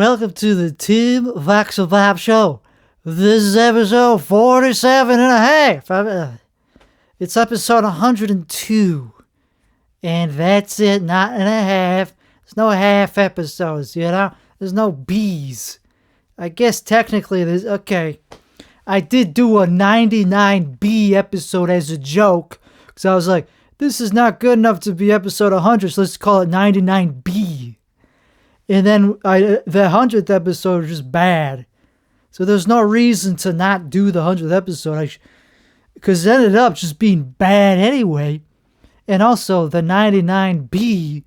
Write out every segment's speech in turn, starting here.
Welcome to the Tim Voxel Bob Show. This is episode 47 and a half. It's episode 102. And that's it, not and a half. There's no half episodes, you know? There's no B's. I guess technically there's, okay. I did do a 99B episode as a joke. Because I was like, this is not good enough to be episode 100, so let's call it 99B. And then the 100th episode was just bad. So there's no reason to not do the 100th episode. Because it ended up just being bad anyway. And also the 99B,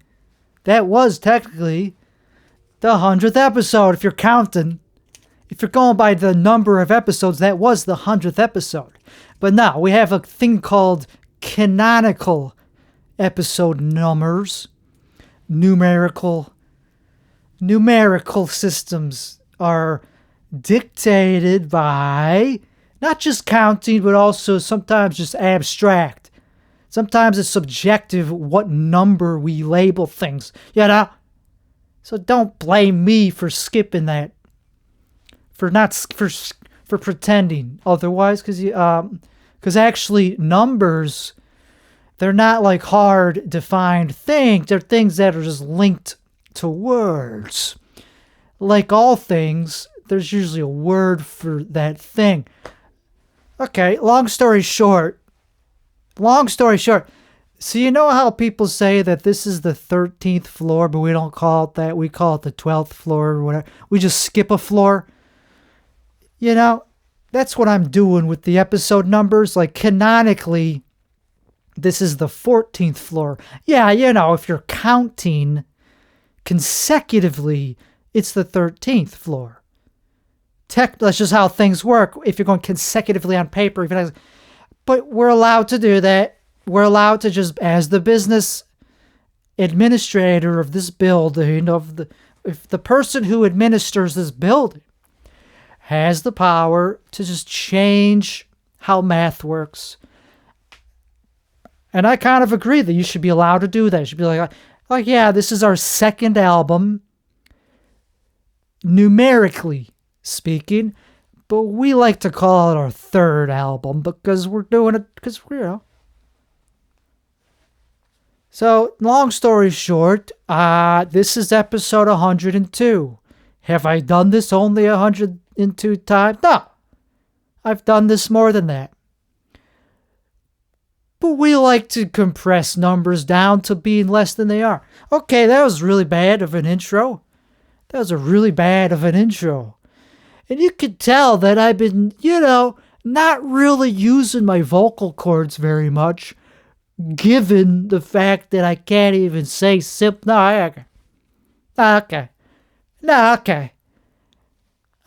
that was technically the 100th episode if you're counting. If you're going by the number of episodes, that was the 100th episode. But now we have a thing called canonical episode numbers. Numerical systems are dictated by not just counting, but also sometimes just abstract. Sometimes it's subjective what number we label things, you know? So don't blame me for skipping that. For pretending otherwise, because actually numbers, they're not like hard defined things. They're things that are just linked to words. Like all things, there's usually a word for that thing. Okay, long story short. So you know how people say that this is the 13th floor, but we don't call it that. We call it the 12th floor or whatever. We just skip a floor. You know, that's what I'm doing with the episode numbers. Like canonically, this is the 14th floor. Yeah, you know, if you're counting consecutively, it's the 13th floor. That's just how things work. If you're going consecutively on paper, but we're allowed to do that. We're allowed to just, as the business administrator of this building, if the person who administers this building has the power to just change how math works. And I kind of agree that you should be allowed to do that. You should be like, yeah, this is our second album, numerically speaking, but we like to call it our third album because we're doing it, because we're, you know. So, long story short, this is episode 102. Have I done this only 102 times? No. I've done this more than that. But we like to compress numbers down to being less than they are. Okay, that was really bad of an intro. And you could tell that I've been, you know, not really using my vocal cords very much, given the fact that I can't even say okay.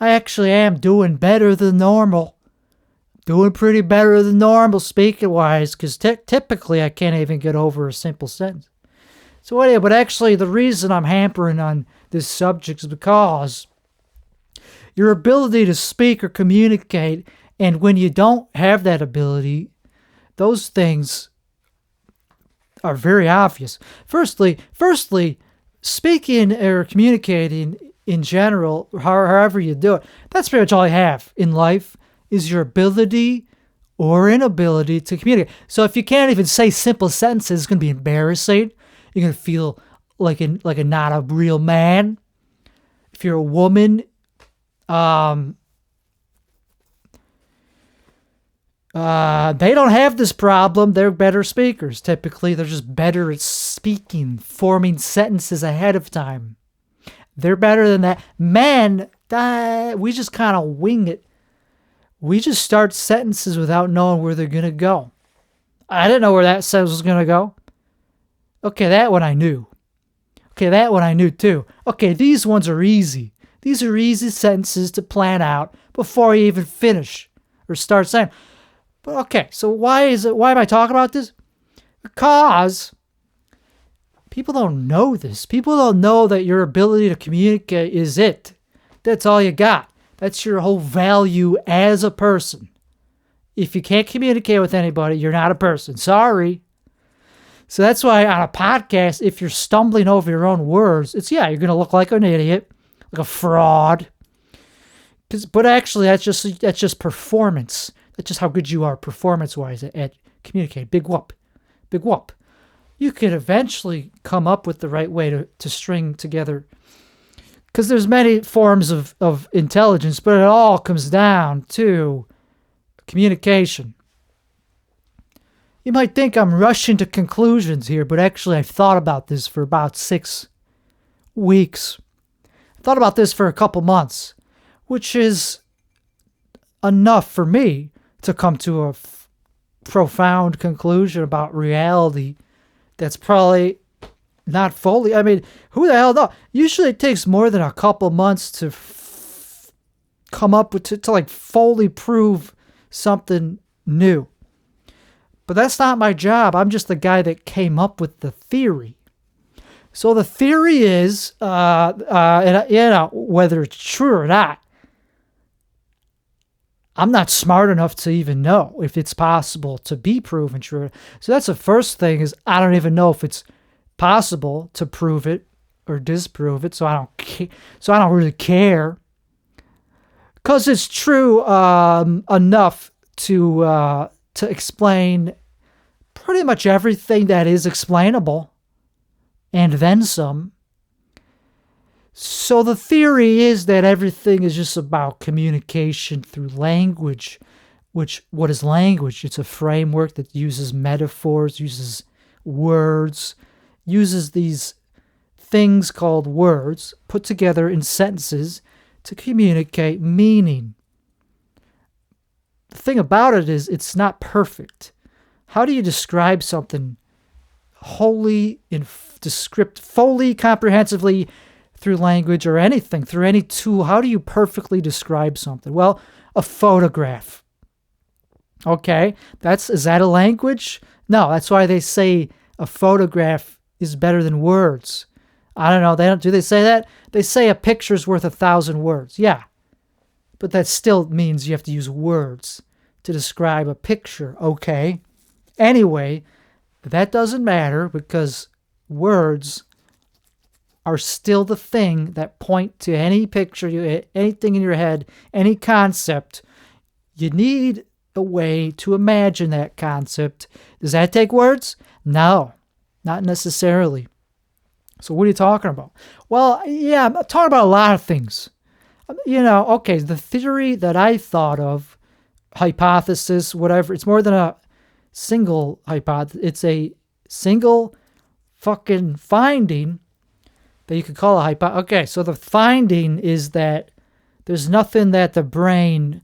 I actually am doing better than normal. Doing pretty better than normal speaking-wise, because typically I can't even get over a simple sentence. So anyway, but actually the reason I'm hampering on this subject is because your ability to speak or communicate, and when you don't have that ability, those things are very obvious. Firstly, speaking or communicating in general, however you do it, that's pretty much all you have in life, is your ability or inability to communicate. So if you can't even say simple sentences, it's going to be embarrassing. You're going to feel like a not a real man. If you're a woman, they don't have this problem. They're better speakers. Typically, they're just better at speaking, forming sentences ahead of time. They're better than that. Men, we just kind of wing it. We just start sentences without knowing where they're going to go. I didn't know where that sentence was going to go. Okay, that one I knew. Okay, that one I knew too. Okay, these ones are easy. These are easy sentences to plan out before you even finish or start saying. But okay, so why am I talking about this? Because people don't know this. People don't know that your ability to communicate is it. That's all you got. That's your whole value as a person. If you can't communicate with anybody, you're not a person. Sorry. So that's why on a podcast, if you're stumbling over your own words, you're going to look like an idiot. like a fraud. But actually, that's just performance. That's just how good you are performance-wise at communicating. Big whoop. Big whoop. You could eventually come up with the right way to string together, because there's many forms of intelligence, but it all comes down to communication. You might think I'm rushing to conclusions here, but actually I've thought about this for about 6 weeks. I thought about this for a couple months, which is enough for me to come to a profound conclusion about reality that's probably not fully. I mean, who the hell knows? Usually it takes more than a couple months to come up with, to like fully prove something new. But that's not my job. I'm just the guy that came up with the theory. So the theory is, whether it's true or not, I'm not smart enough to even know if it's possible to be proven true. So that's the first thing, is I don't even know if it's possible to prove it or disprove it. So I don't really care, because it's true enough to explain pretty much everything that is explainable, and then some. So the theory is that everything is just about communication through language. What is language? It's a framework that uses metaphors, uses words, uses these things called words put together in sentences to communicate meaning. The thing about it is, it's not perfect. How do you describe something wholly fully comprehensively through language or anything, through any tool? How do you perfectly describe something? Well, a photograph. Okay, is that a language? No, that's why they say a photograph is better than words. I don't know. Do they say that? They say a picture's worth 1,000 words. Yeah, but that still means you have to use words to describe a picture. Okay. Anyway, that doesn't matter, because words are still the thing that point to any picture, anything in your head, any concept. You need a way to imagine that concept. Does that take words? No, not necessarily. So what are you talking about? Well, yeah, I'm talking about a lot of things. Okay, the theory that I thought of, hypothesis, whatever, it's more than a single hypothesis. It's a single fucking finding that you could call a hypothesis. Okay, so the finding is that there's nothing that the brain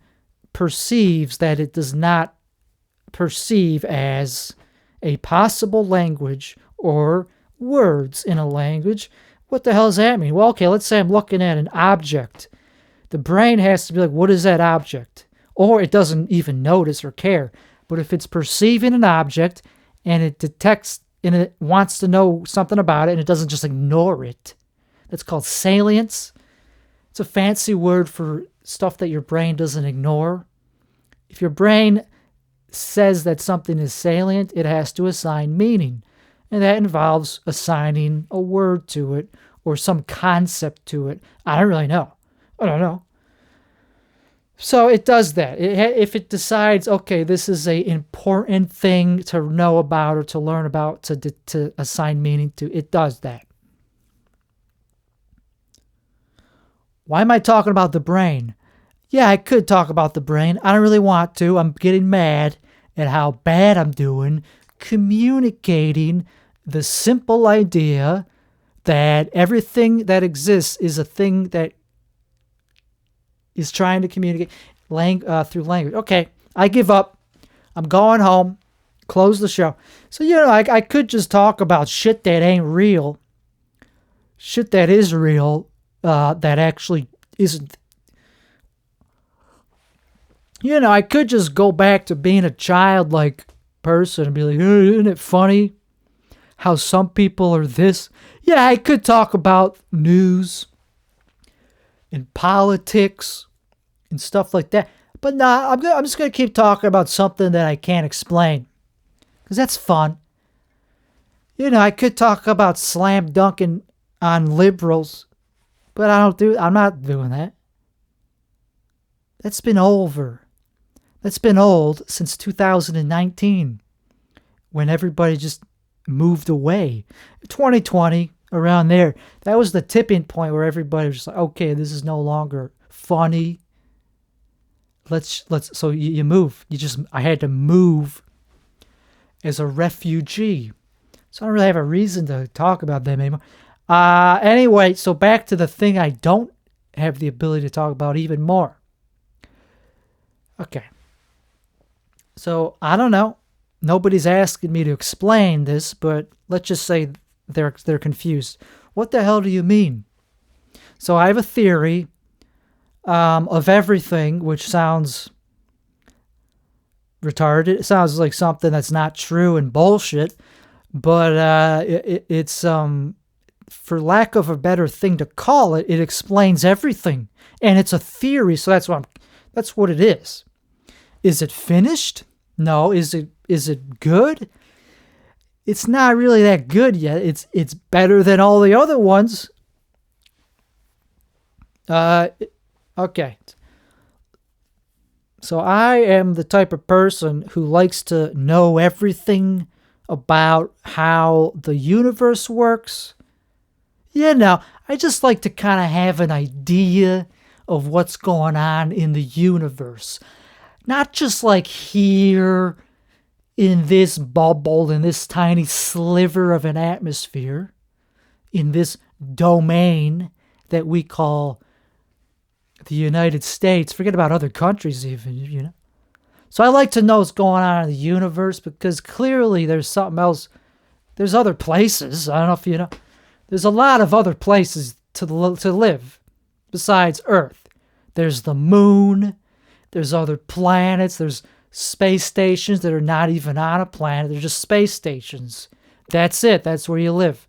perceives that it does not perceive as a possible language or words in a language. What the hell does that mean? Well, okay, let's say I'm looking at an object. The brain has to be like, what is that object? Or it doesn't even notice or care. But if it's perceiving an object and it detects and it wants to know something about it and it doesn't just ignore it, that's called salience. It's a fancy word for stuff that your brain doesn't ignore. If your brain says that something is salient, it has to assign meaning. And that involves assigning a word to it or some concept to it. I don't really know. I don't know. So it does that. If it decides, okay, this is an important thing to know about or to learn about, to assign meaning to, it does that. Why am I talking about the brain? Yeah, I could talk about the brain. I don't really want to. I'm getting mad at how bad I'm doing communicating the simple idea that everything that exists is a thing that is trying to communicate through language. Okay, I give up. I'm going home. Close the show. So, I could just talk about shit that ain't real. Shit that is real, that actually isn't. I could just go back to being a childlike person and be like, hey, isn't it funny how some people are this? Yeah, I could talk about news and politics and stuff like that. But nah, I'm just going to keep talking about something that I can't explain, because that's fun. I could talk about slam dunking on liberals But I'm not doing that. That's been over. That's been old since 2019 when everybody just moved away. 2020, around there, that was the tipping point where everybody was just like, okay, this is no longer funny. So you move. I had to move as a refugee. So I don't really have a reason to talk about them anymore. Anyway, so back to the thing I don't have the ability to talk about even more. Okay. So, I don't know. Nobody's asking me to explain this, but let's just say they're confused. What the hell do you mean? So, I have a theory of everything, which sounds retarded. It sounds like something that's not true and bullshit, but it's for lack of a better thing to call it, it explains everything, and it's a theory. So that's what it is. Is it finished? No. Is it good? It's not really that good yet. It's better than all the other ones. Okay. So I am the type of person who likes to know everything about how the universe works. I just like to kind of have an idea of what's going on in the universe. Not just like here in this bubble, in this tiny sliver of an atmosphere, in this domain that we call the United States. Forget about other countries even, So I like to know what's going on in the universe because clearly there's something else. There's other places. I don't know if you know. There's a lot of other places to live besides Earth. There's the moon. There's other planets. There's space stations that are not even on a planet. They're just space stations. That's it. That's where you live.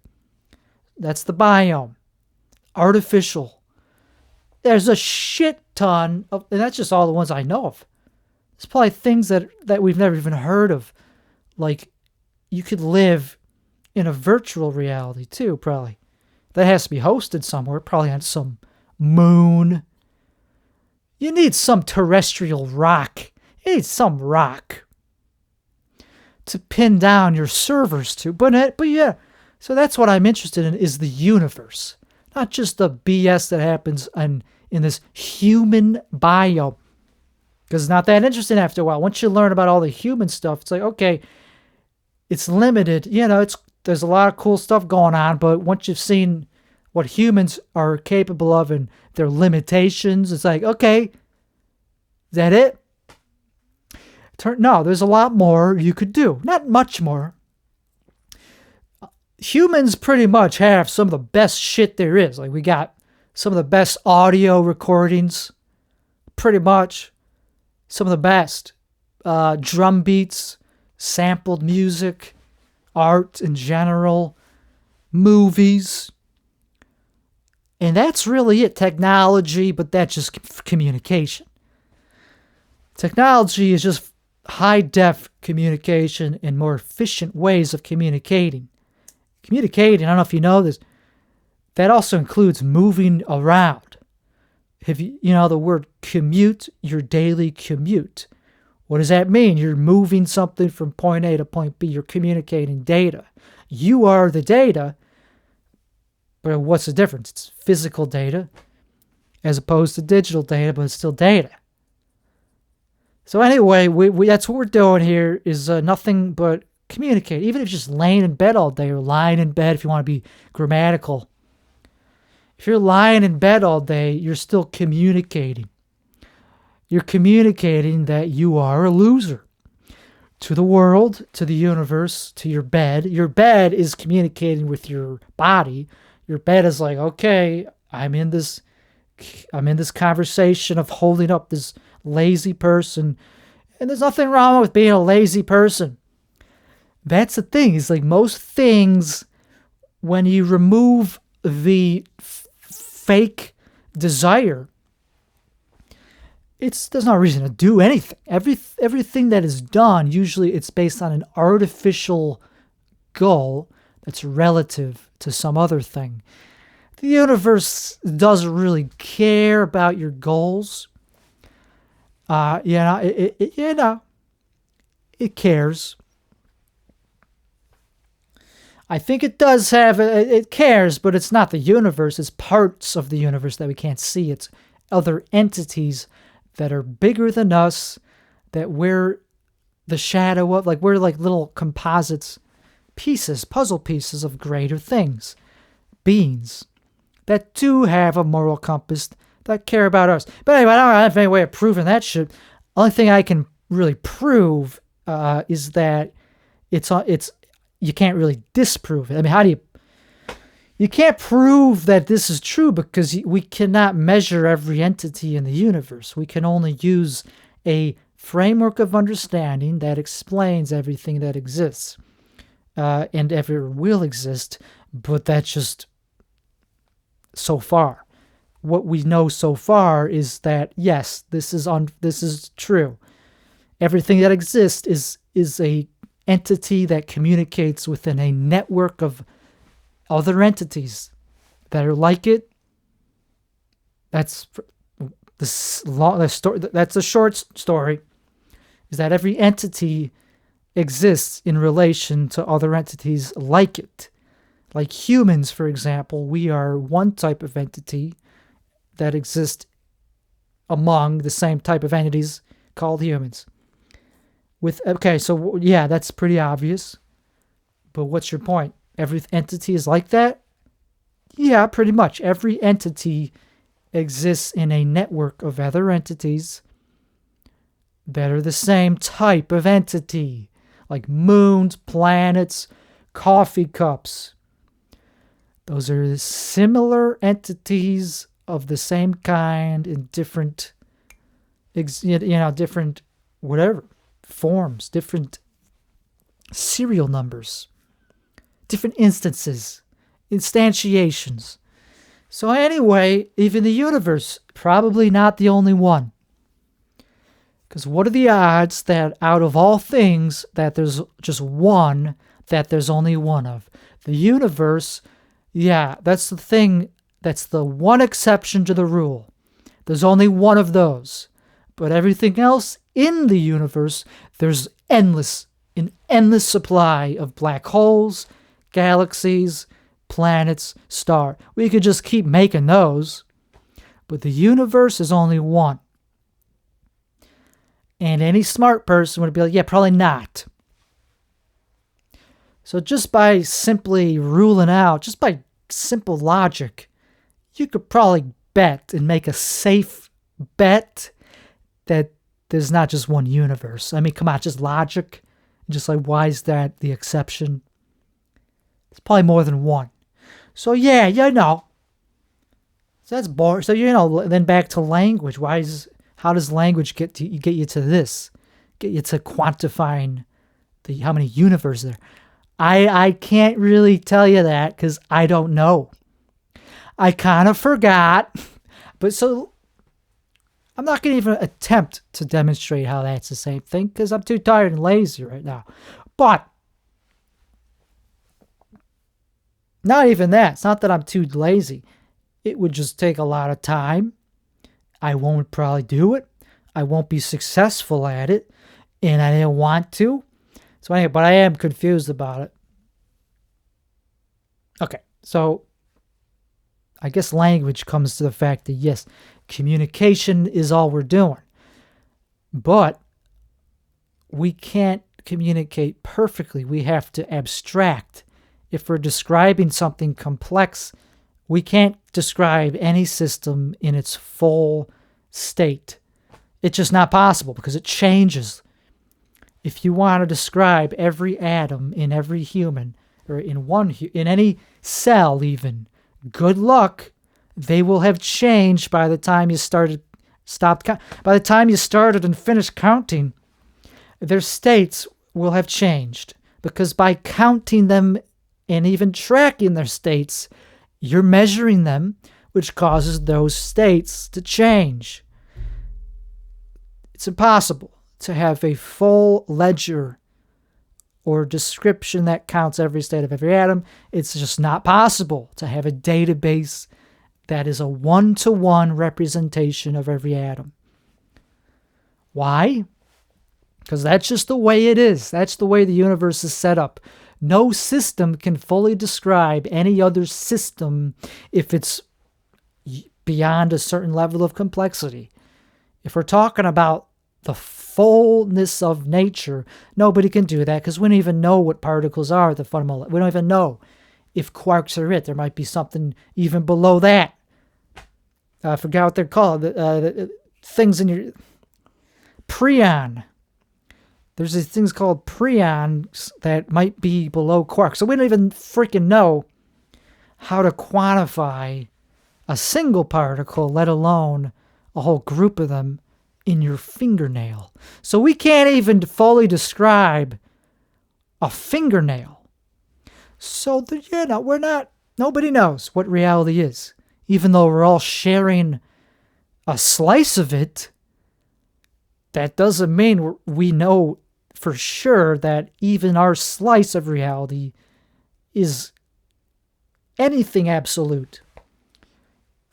That's the biome. Artificial. There's a shit ton of, and that's just all the ones I know of. There's probably things that we've never even heard of. Like, you could live in a virtual reality too, probably. That has to be hosted somewhere, probably on some moon. You need some terrestrial rock. You need some rock to pin down your servers to. But yeah, so that's what I'm interested in, is the universe. Not just the BS that happens in this human biome. Because it's not that interesting after a while. Once you learn about all the human stuff, it's like, okay, it's limited. There's a lot of cool stuff going on, but once you've seen what humans are capable of and their limitations, it's like, okay, is that it? No, there's a lot more you could do. Not much more. Humans pretty much have some of the best shit there is. Like, we got some of the best audio recordings. Pretty much. Some of the best. Drum beats, sampled music, art in general, movies. And that's really it. Technology, but that's just communication. Technology is just high-def communication and more efficient ways of communicating. Communicating, I don't know if you know this, that also includes moving around. If you know the word commute, your daily commute. What does that mean? You're moving something from point A to point B. You're communicating data. You are the data, but what's the difference? It's physical data as opposed to digital data, but it's still data. So anyway, we that's what we're doing here is nothing but communicate. Even if you're just laying in bed all day or lying in bed if you want to be grammatical. If you're lying in bed all day, you're still communicating. You're communicating that you are a loser. To the world, to the universe, to your bed. Your bed is communicating with your body. Your bed is like, okay, I'm in this conversation of holding up this lazy person. And there's nothing wrong with being a lazy person. That's the thing. It's like most things, when you remove the fake desire, there's no reason to do anything. Everything that is done, usually it's based on an artificial goal that's relative to some other thing. The universe doesn't really care about your goals. It cares. I think it does have, it cares, but it's not the universe. It's parts of the universe that we can't see. It's other entities that are bigger than us, that we're the shadow of, like we're like little composites, puzzle pieces of greater things, beings that do have a moral compass that care about us. But anyway, I don't have any way of proving that shit. Only thing I can really prove is that it's you can't really disprove it. I mean, how do you can't prove that this is true because we cannot measure every entity in the universe. We can only use a framework of understanding that explains everything that exists and ever will exist, but that's just so far. What we know so far is that, yes, this is true. Everything that exists is a entity that communicates within a network of other entities that are like it. That's the story. That's a short story. Is that every entity exists in relation to other entities like it. Like humans, for example, we are one type of entity that exists among the same type of entities called humans. So yeah, that's pretty obvious. But what's your point? Every entity is like that? Yeah, pretty much. Every entity exists in a network of other entities that are the same type of entity, like moons, planets, coffee cups. Those are similar entities of the same kind in different, different whatever forms, different serial numbers, different instances, instantiations. So anyway, even the universe, probably not the only one. Because what are the odds that out of all things that there's just one that there's only one of? The universe, yeah, that's the thing. That's the one exception to the rule. There's only one of those. But everything else in the universe, there's an endless supply of black holes, galaxies, planets, stars. We could just keep making those. But the universe is only one. And any smart person would be like, yeah, probably not. So just by simply ruling out, just by simple logic, you could probably bet and make a safe bet that there's not just one universe. I mean, come on, just logic. Just like, why is that the exception? It's probably more than one. So yeah, So that's boring. So, then back to language. How does language get you to this? Get you to quantifying how many universes there are? I can't really tell you that because I don't know. I kind of forgot. But so I'm not going to even attempt to demonstrate how that's the same thing because I'm too tired and lazy right now. But not even that. It's not that I'm too lazy. It would just take a lot of time. I won't probably do it. I won't be successful at it. And I didn't want to. So anyway, but I am confused about it. Okay, so I guess language comes to the fact that, yes, communication is all we're doing. But we can't communicate perfectly. We have to abstract. If we're describing something complex, we can't describe any system in its full state. It's just not possible because it changes. If you want to describe every atom in every human, or in any cell even, good luck. They will have changed by the time you by the time you started and finished counting. Their states will have changed because by counting them and even tracking their states, you're measuring them, which causes those states to change. It's impossible to have a full ledger or description that counts every state of every atom. It's just not possible to have a database that is a one-to-one representation of every atom. Why? Because that's just the way it is. That's the way the universe is set up. No system can fully describe any other system if it's beyond a certain level of complexity. If we're talking about the fullness of nature, nobody can do that because we don't even know what particles are, the fundamental. We don't even know if quarks are it. There might be something even below that. I forgot what they're called. The things in your preon. There's these things called preons that might be below quarks. So we don't even freaking know how to quantify a single particle, let alone a whole group of them in your fingernail. So we can't even fully describe a fingernail. So, nobody knows what reality is. Even though we're all sharing a slice of it, that doesn't mean we know for sure that even our slice of reality is anything absolute.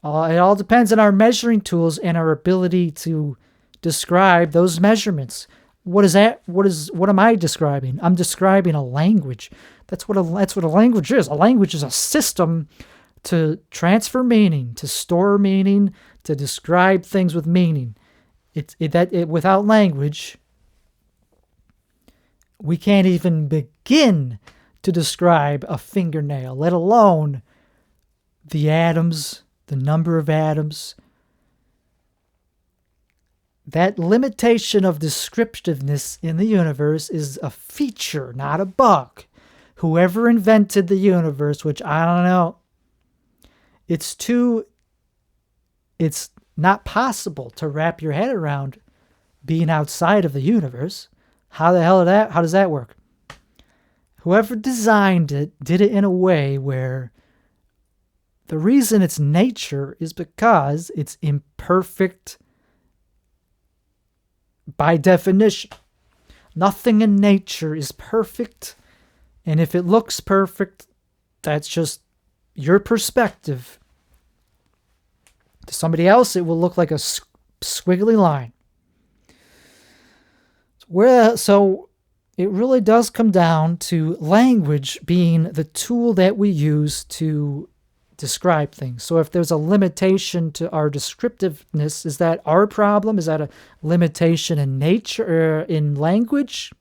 It all depends on our measuring tools and our ability to describe those measurements. What am I describing? I'm describing a language. That's what a language is. A language is a system to transfer meaning, to store meaning, to describe things with meaning. Without language, we can't even begin to describe a fingernail, let alone the atoms, the number of atoms. That limitation of descriptiveness in the universe is a feature, not a bug. Whoever invented the universe, which I don't know, it's not possible to wrap your head around being outside of the universe. How does that work? Whoever designed it did it in a way where the reason it's nature is because it's imperfect by definition. Nothing in nature is perfect, and if it looks perfect, that's just your perspective. To somebody else, it will look like a squiggly line. So it really does come down to language being the tool that we use to describe things. So if there's a limitation to our descriptiveness, is that our problem? Is that a limitation in nature, in language?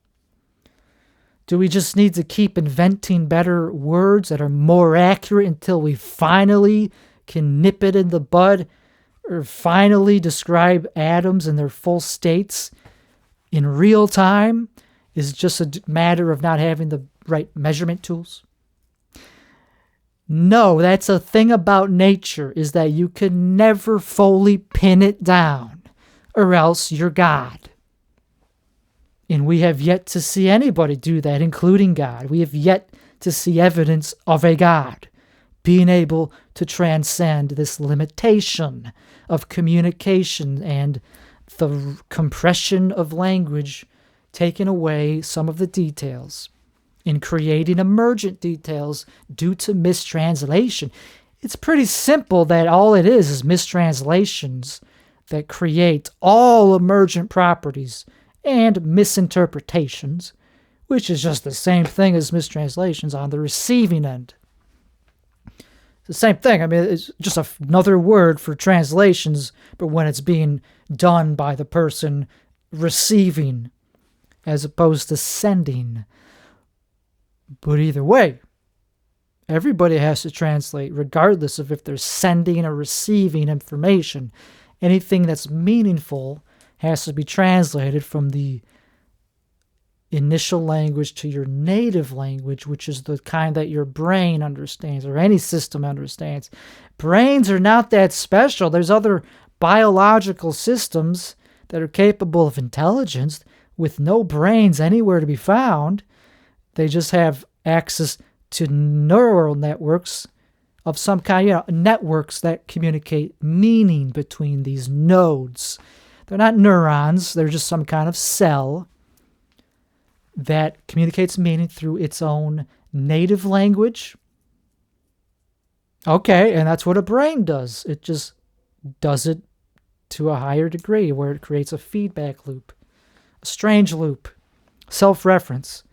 Do we just need to keep inventing better words that are more accurate until we finally can nip it in the bud, or finally describe atoms in their full states in real time? Is just a matter of not having the right measurement tools? No, that's a thing about nature, is that you can never fully pin it down, or else you're God. And we have yet to see anybody do that, including God. We have yet to see evidence of a God being able to transcend this limitation of communication and the compression of language, taking away some of the details and creating emergent details due to mistranslation. It's pretty simple that all it is mistranslations that create all emergent properties and misinterpretations, which is just the same thing as mistranslations on the receiving end. It's the same thing. I mean, it's just another word for translations, but when it's being done by the person receiving as opposed to sending. But either way, everybody has to translate, regardless of if they're sending or receiving information. Anything that's meaningful has to be translated from the initial language to your native language, which is the kind that your brain understands, or any system understands. Brains are not that special. There's other biological systems that are capable of intelligence with no brains anywhere to be found. They just have access to neural networks of some kind, networks that communicate meaning between these nodes. They're not neurons, they're just some kind of cell that communicates meaning through its own native language. Okay, and that's what a brain does. It just does it to a higher degree where it creates a feedback loop, a strange loop, self-reference.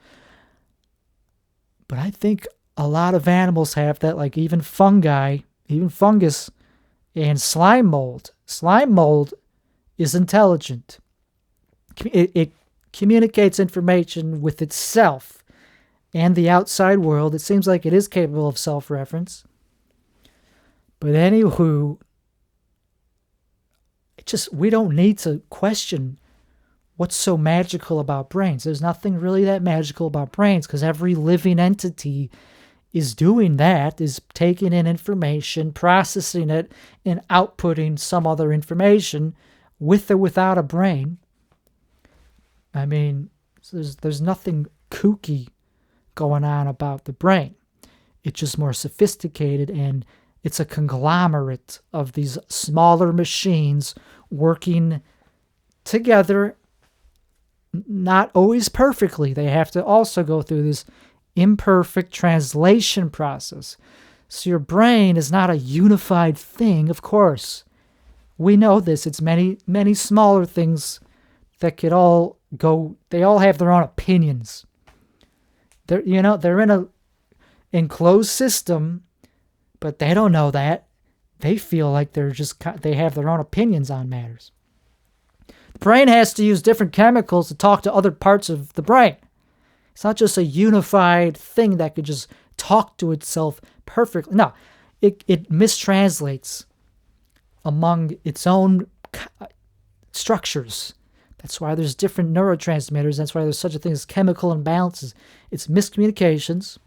But I think a lot of animals have that, like even fungi, even fungus, and slime mold. Slime mold is intelligent. It communicates information with itself and the outside world. It seems like it is capable of self-reference. But anywho, we don't need to question what's so magical about brains. There's nothing really that magical about brains, because every living entity is doing that, is taking in information, processing it, and outputting some other information with or without a brain. I mean, there's nothing kooky going on about the brain. It's just more sophisticated, and it's a conglomerate of these smaller machines working together, not always perfectly. They have to also go through this imperfect translation process. So your brain is not a unified thing, of course. We know this. It's many, many smaller things that could all go, they all have their own opinions. They're in a enclosed system, but they don't know that. They feel like they have their own opinions on matters. The brain has to use different chemicals to talk to other parts of the brain. It's not just a unified thing that could just talk to itself perfectly. No, it mistranslates among its own structures. That's why there's different neurotransmitters. That's why there's such a thing as chemical imbalances. It's miscommunications.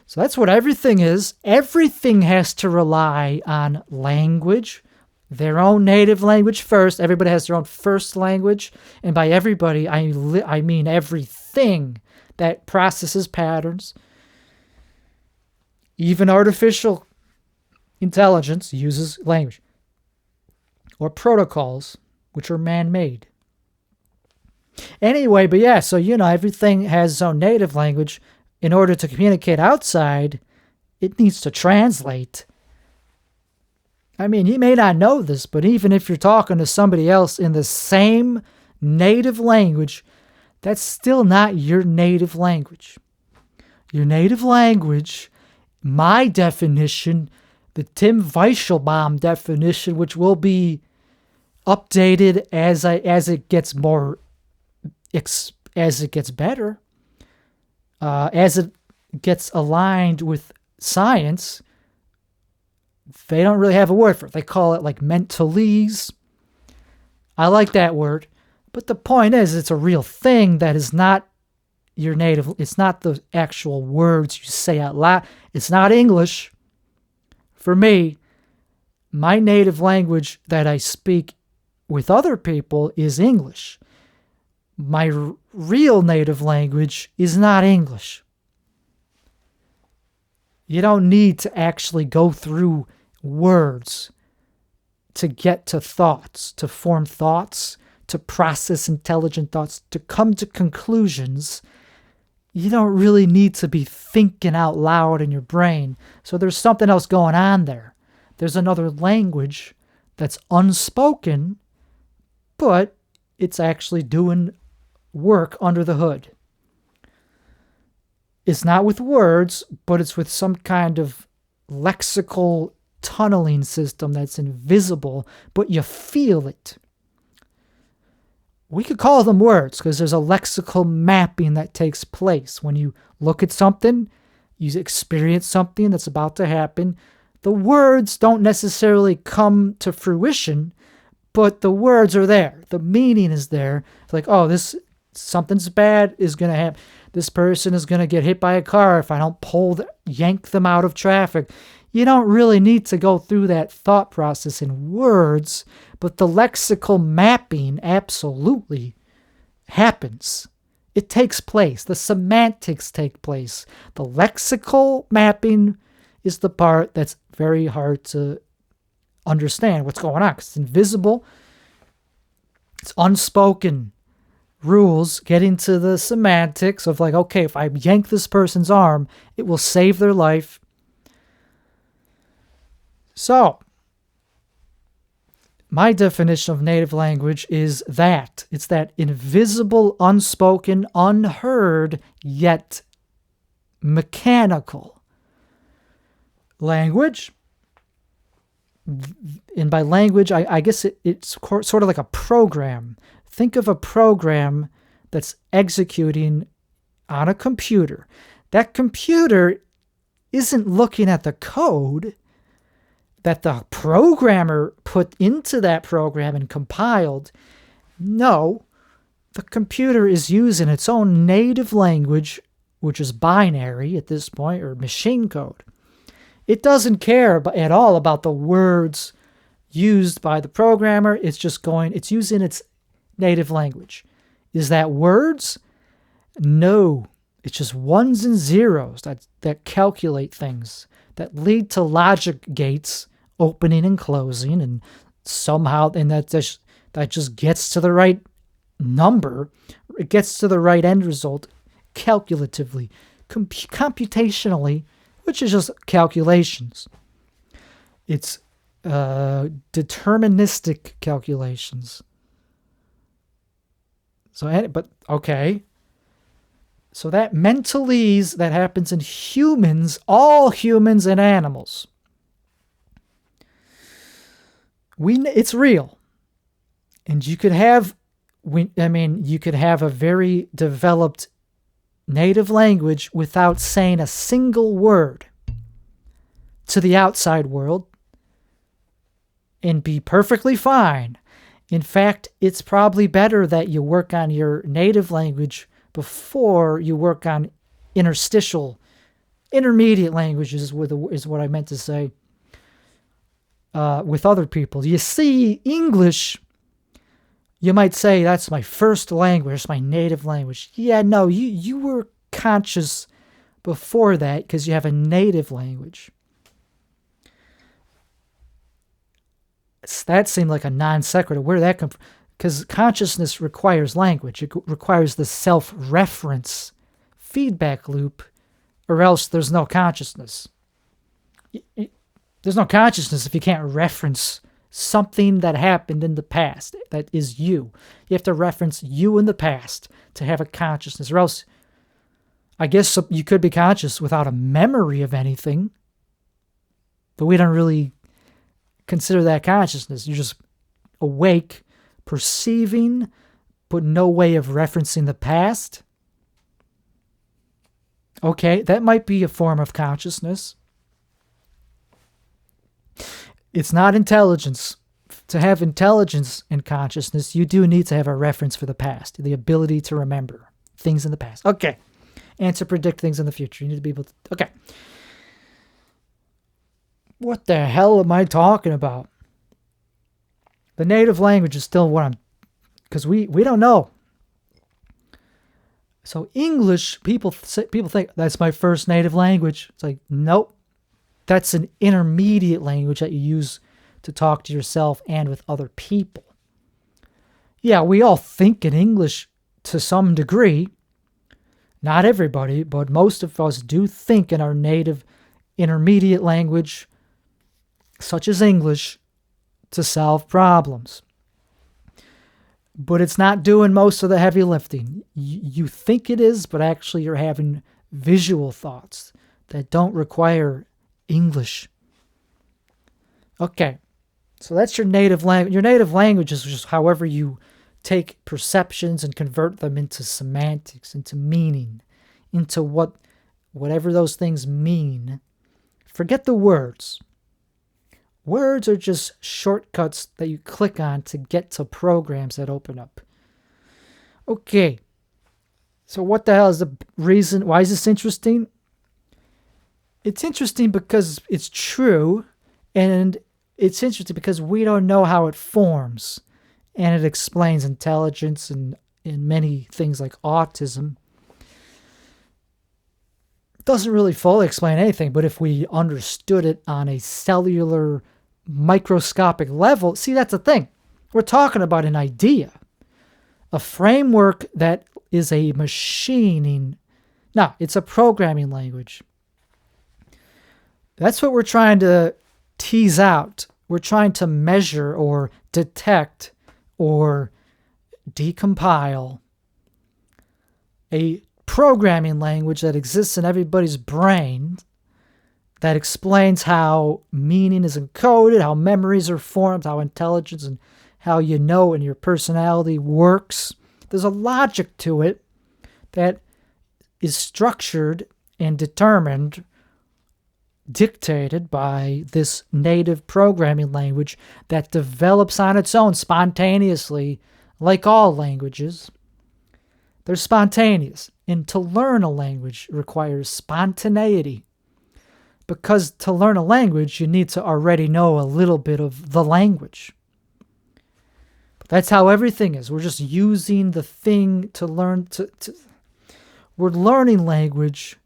So that's what everything is. Everything has to rely on language, their own native language first. Everybody has their own first language. And by everybody, I mean everything that processes patterns. Even artificial intelligence uses language or protocols, which are man-made. Anyway, but yeah, so everything has its own native language. In order to communicate outside, it needs to translate. I mean, you may not know this, but even if you're talking to somebody else in the same native language, that's still not your native language. Your native language, my definition, the Tim Weichelbaum definition, which will be updated as it gets better, as it gets aligned with science. They don't really have a word for it. They call it like mentalese. I like that word. But the point is, it's a real thing that is not your native. It's not the actual words you say out loud. It's not English. For me, my native language that I speak with other people is English. My real native language is not English. You don't need to actually go through words to get to thoughts, to form thoughts, to process intelligent thoughts, to come to conclusions. You don't really need to be thinking out loud in your brain. So there's something else going on there. There's another language that's unspoken, but it's actually doing work under the hood. It's not with words, but it's with some kind of lexical tunneling system that's invisible, but you feel it. We could call them words because there's a lexical mapping that takes place. When you look at something, you experience something that's about to happen. The words don't necessarily come to fruition, but the words are there. The meaning is there. It's like, something's bad is going to happen. This person is going to get hit by a car if I don't yank them out of traffic. You don't really need to go through that thought process in words, but the lexical mapping absolutely happens. It takes place. The semantics take place. The lexical mapping is the part that's very hard to understand what's going on because it's invisible. It's unspoken rules, get into the semantics of like, okay, if I yank this person's arm, it will save their life. So, my definition of native language is that. It's that invisible, unspoken, unheard, yet mechanical language. And by language, I guess it's sort of like a program. Think of a program that's executing on a computer. That computer isn't looking at the code that the programmer put into that program and compiled. No, the computer is using its own native language, which is binary at this point, or machine code. It doesn't care at all about the words used by the programmer. It's using its native language. Is that words? No. It's just ones and zeros that calculate things, that lead to logic gates opening and closing, and somehow, and that just gets to the right number. It gets to the right end result calculatively, computationally, which is just calculations. It's deterministic calculations. But okay. So that mentalese that happens in humans, all humans and animals, it's real. And you could have a very developed native language without saying a single word to the outside world and be perfectly fine. In fact, it's probably better that you work on your native language before you work on intermediate languages is what I meant to say, with other people. You see, English, you might say, that's my first language, it's my native language. Yeah, no, you were conscious before that because you have a native language. That seemed like a non sequitur. Where did that come from? Because consciousness requires language. It requires the self-reference feedback loop, or else there's no consciousness. There's no consciousness if you can't reference something that happened in the past that is you. You have to reference you in the past to have a consciousness, or else I guess you could be conscious without a memory of anything, but we don't really consider that consciousness. You're just awake, perceiving, but no way of referencing the past. Okay, that might be a form of consciousness. It's not intelligence. To have intelligence and consciousness, you do need to have a reference for the past, the ability to remember things in the past. Okay, and to predict things in the future. You need to be able to... Okay. What the hell am I talking about? The native language is still what I'm... Because we don't know. So English, people think, that's my first native language. It's like, nope. That's an intermediate language that you use to talk to yourself and with other people. Yeah, we all think in English to some degree. Not everybody, but most of us do think in our native intermediate language, such as English, to solve problems. But it's not doing most of the heavy lifting. You think it is, but actually you're having visual thoughts that don't require English. Okay, so that's your native language. Your native language is just however you take perceptions and convert them into semantics, into meaning, into whatever those things mean. Forget the words. Words are just shortcuts that you click on to get to programs that open up. Okay, so what the hell is the reason? Why is this interesting? It's interesting because it's true, and it's interesting because we don't know how it forms, and it explains intelligence and many things like autism. It doesn't really fully explain anything, but if we understood it on a cellular, microscopic level, see, that's the thing. We're talking about an idea. A framework that is a machining. No, it's a programming language. That's what we're trying to tease out. We're trying to measure or detect or decompile a programming language that exists in everybody's brain that explains how meaning is encoded, how memories are formed, how intelligence and how you know and your personality works. There's a logic to it that is structured and determined, dictated by this native programming language that develops on its own spontaneously, like all languages. They're spontaneous. And to learn a language requires spontaneity. Because to learn a language, you need to already know a little bit of the language. But that's how everything is. We're just using the thing to learn. We're learning language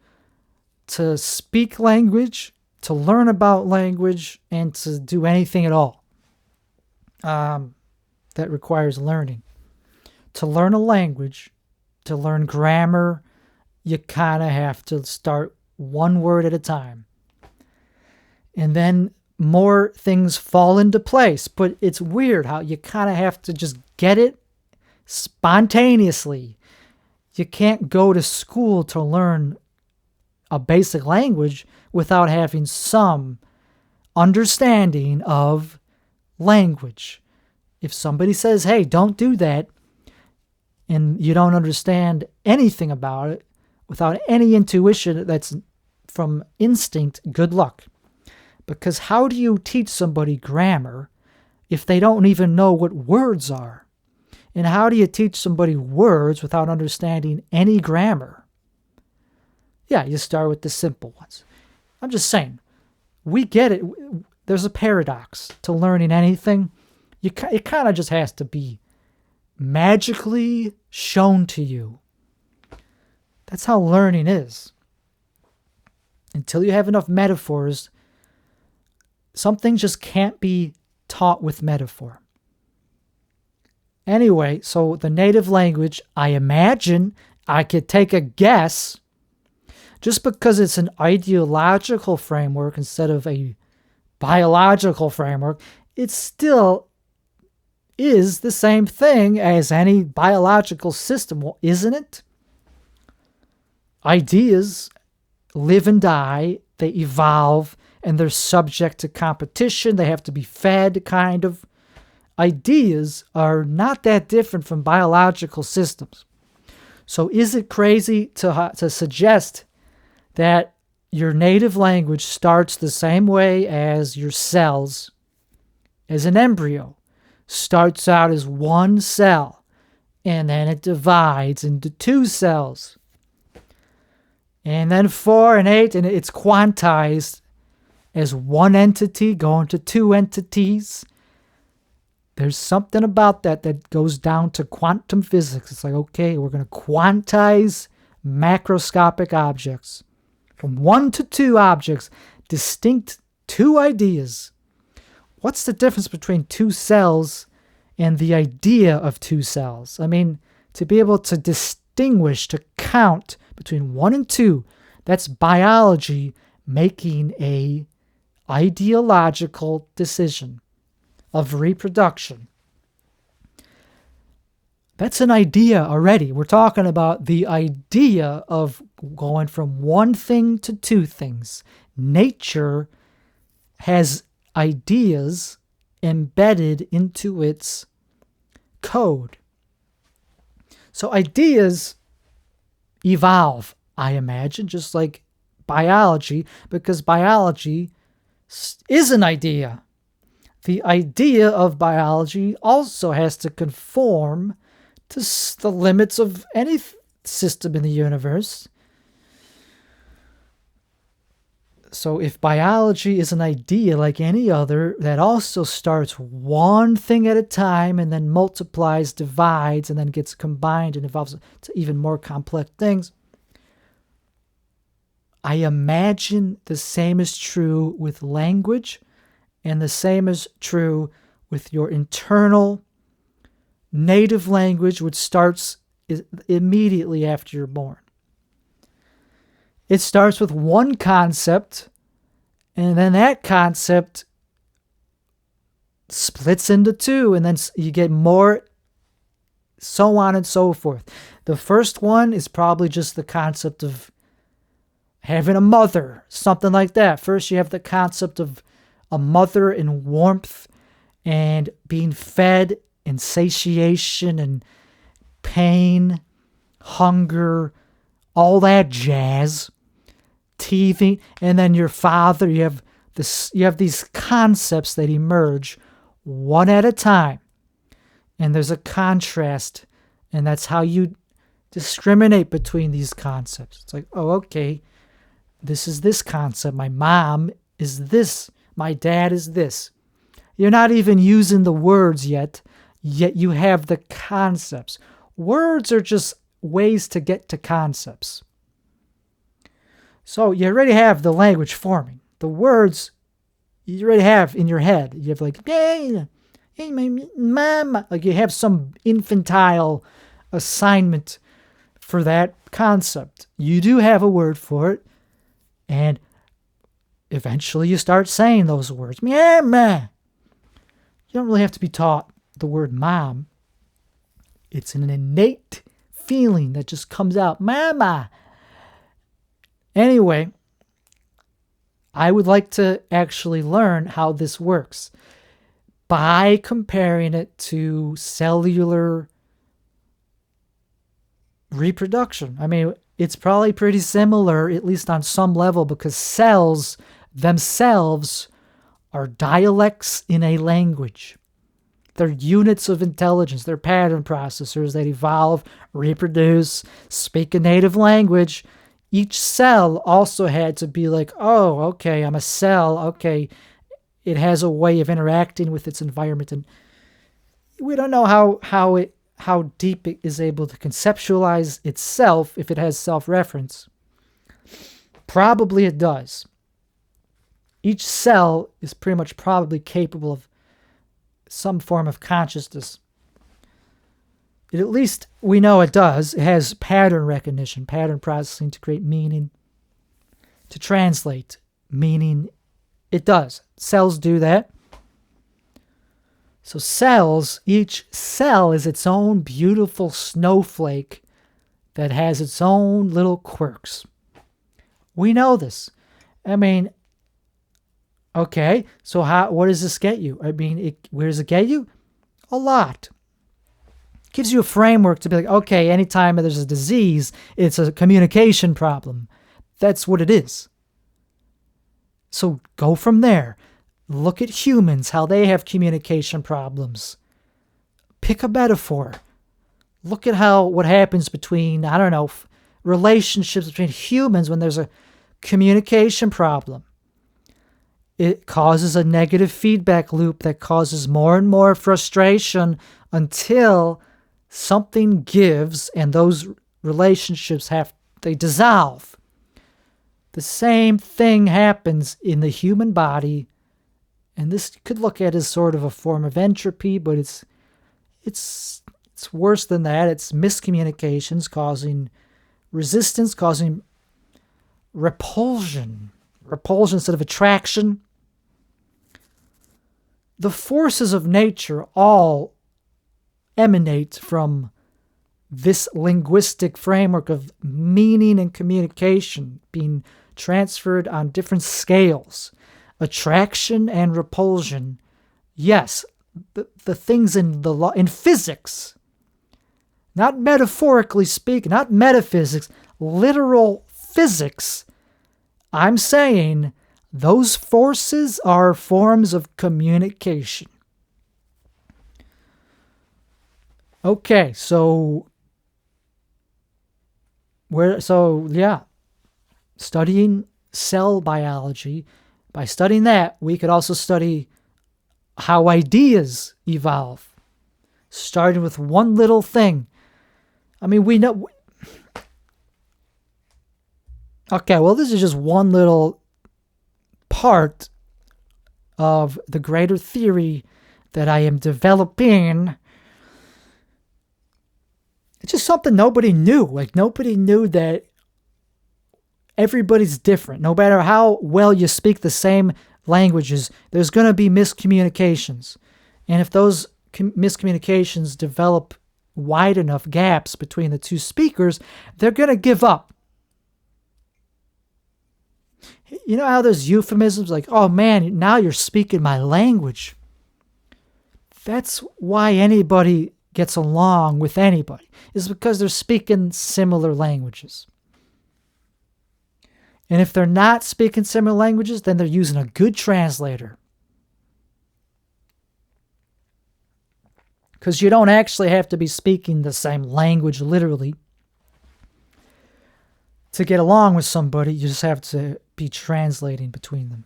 to speak language, to learn about language, and to do anything at all that requires learning. To learn a language, to learn grammar, you kind of have to start one word at a time. And then more things fall into place. But it's weird how you kind of have to just get it spontaneously. You can't go to school to learn a basic language without having some understanding of language. If somebody says, hey, don't do that, and you don't understand anything about it, without any intuition that's from instinct, good luck. Because how do you teach somebody grammar if they don't even know what words are? And how do you teach somebody words without understanding any grammar? Yeah, you start with the simple ones. I'm just saying, we get it. There's a paradox to learning anything. It kind of just has to be magically shown to you. That's how learning is. Until you have enough metaphors, something just can't be taught with metaphor. Anyway, so the native language, I imagine, I could take a guess, just because it's an ideological framework instead of a biological framework, it still is the same thing as any biological system, well, isn't it? Ideas live and die, they evolve, and they're subject to competition. They have to be fed, kind of. Ideas are not that different from biological systems. So is it crazy to suggest that your native language starts the same way as your cells, as an embryo? Starts out as one cell, and then it divides into two cells, and then 4 and 8, and it's quantized as one entity going to two entities. There's something about that goes down to quantum physics. It's like, okay, we're going to quantize macroscopic objects from 1 to 2 objects, distinct 2 ideas. What's the difference between 2 cells and the idea of 2 cells? I mean, to be able to distinguish, to count between 1 and 2, that's biology making a ideological decision of reproduction. That's an idea already. We're talking about the idea of going from one thing to 2 things. Nature has ideas embedded into its code. So ideas evolve, I imagine, just like biology, because biology is an idea. The idea of biology also has to conform to the limits of any system in the universe. So if biology is an idea like any other that also starts one thing at a time and then multiplies, divides, and then gets combined and evolves to even more complex things, I imagine the same is true with language, and the same is true with your internal native language, which starts immediately after you're born. It starts with one concept, and then that concept splits into two, and then you get more, so on and so forth. The first one is probably just the concept of having a mother, something like that. First, you have the concept of a mother and warmth and being fed and satiation and pain, hunger, all that jazz, teething. And then your father, you have these concepts that emerge one at a time. And there's a contrast, and that's how you discriminate between these concepts. It's like, oh, okay, this is this concept. My mom is this. My dad is this. You're not even using the words yet you have the concepts. Words are just ways to get to concepts. So you already have the language forming. The words you already have in your head. You have like, hey, my mama. Like you have some infantile assignment for that concept. You do have a word for it. And eventually you start saying those words. Mama. You don't really have to be taught the word mom. It's an innate feeling that just comes out. Mama. Anyway, I would like to actually learn how this works by comparing it to cellular reproduction. I mean, it's probably pretty similar, at least on some level, because cells themselves are dialects in a language. They're units of intelligence. They're pattern processors that evolve, reproduce, speak a native language. Each cell also had to be like, oh, okay, I'm a cell. Okay, it has a way of interacting with its environment. And we don't know how deep it is able to conceptualize itself if it has self-reference. Probably it does. Each cell is pretty much probably capable of some form of consciousness. At least we know it does. It has pattern recognition, pattern processing to create meaning, to translate meaning. It does. Cells do that. So cells, each cell is its own beautiful snowflake that has its own little quirks. We know this. I mean, okay, so what does this get you? I mean, where does it get you? A lot. It gives you a framework to be like, okay, anytime there's a disease, it's a communication problem. That's what it is. So go from there. Look at humans, how they have communication problems. Pick a metaphor. Look at what happens between, I don't know, relationships between humans when there's a communication problem. It causes a negative feedback loop that causes more and more frustration until something gives and those relationships they dissolve. The same thing happens in the human body, and this you could look at as sort of a form of entropy, but it's worse than that. It's miscommunications causing resistance, causing repulsion instead of attraction. The forces of nature all emanate from this linguistic framework of meaning and communication being transferred on different scales. Attraction and repulsion. Yes, the things in physics, not metaphorically speaking, not metaphysics, literal physics. I'm saying those forces are forms of communication. Okay, so studying cell biology. By studying that, we could also study how ideas evolve, starting with one little thing. I mean, we know. Okay, well, this is just one little part of the greater theory that I am developing. It's just something nobody knew. Like, nobody knew that everybody's different. No matter how well you speak the same languages, there's going to be miscommunications. And if those miscommunications develop wide enough gaps between the two speakers, they're going to give up. You know how there's euphemisms like, oh man, now you're speaking my language. That's why anybody gets along with anybody, is because they're speaking similar languages. And if they're not speaking similar languages, then they're using a good translator. Because you don't actually have to be speaking the same language literally to get along with somebody. You just have to be translating between them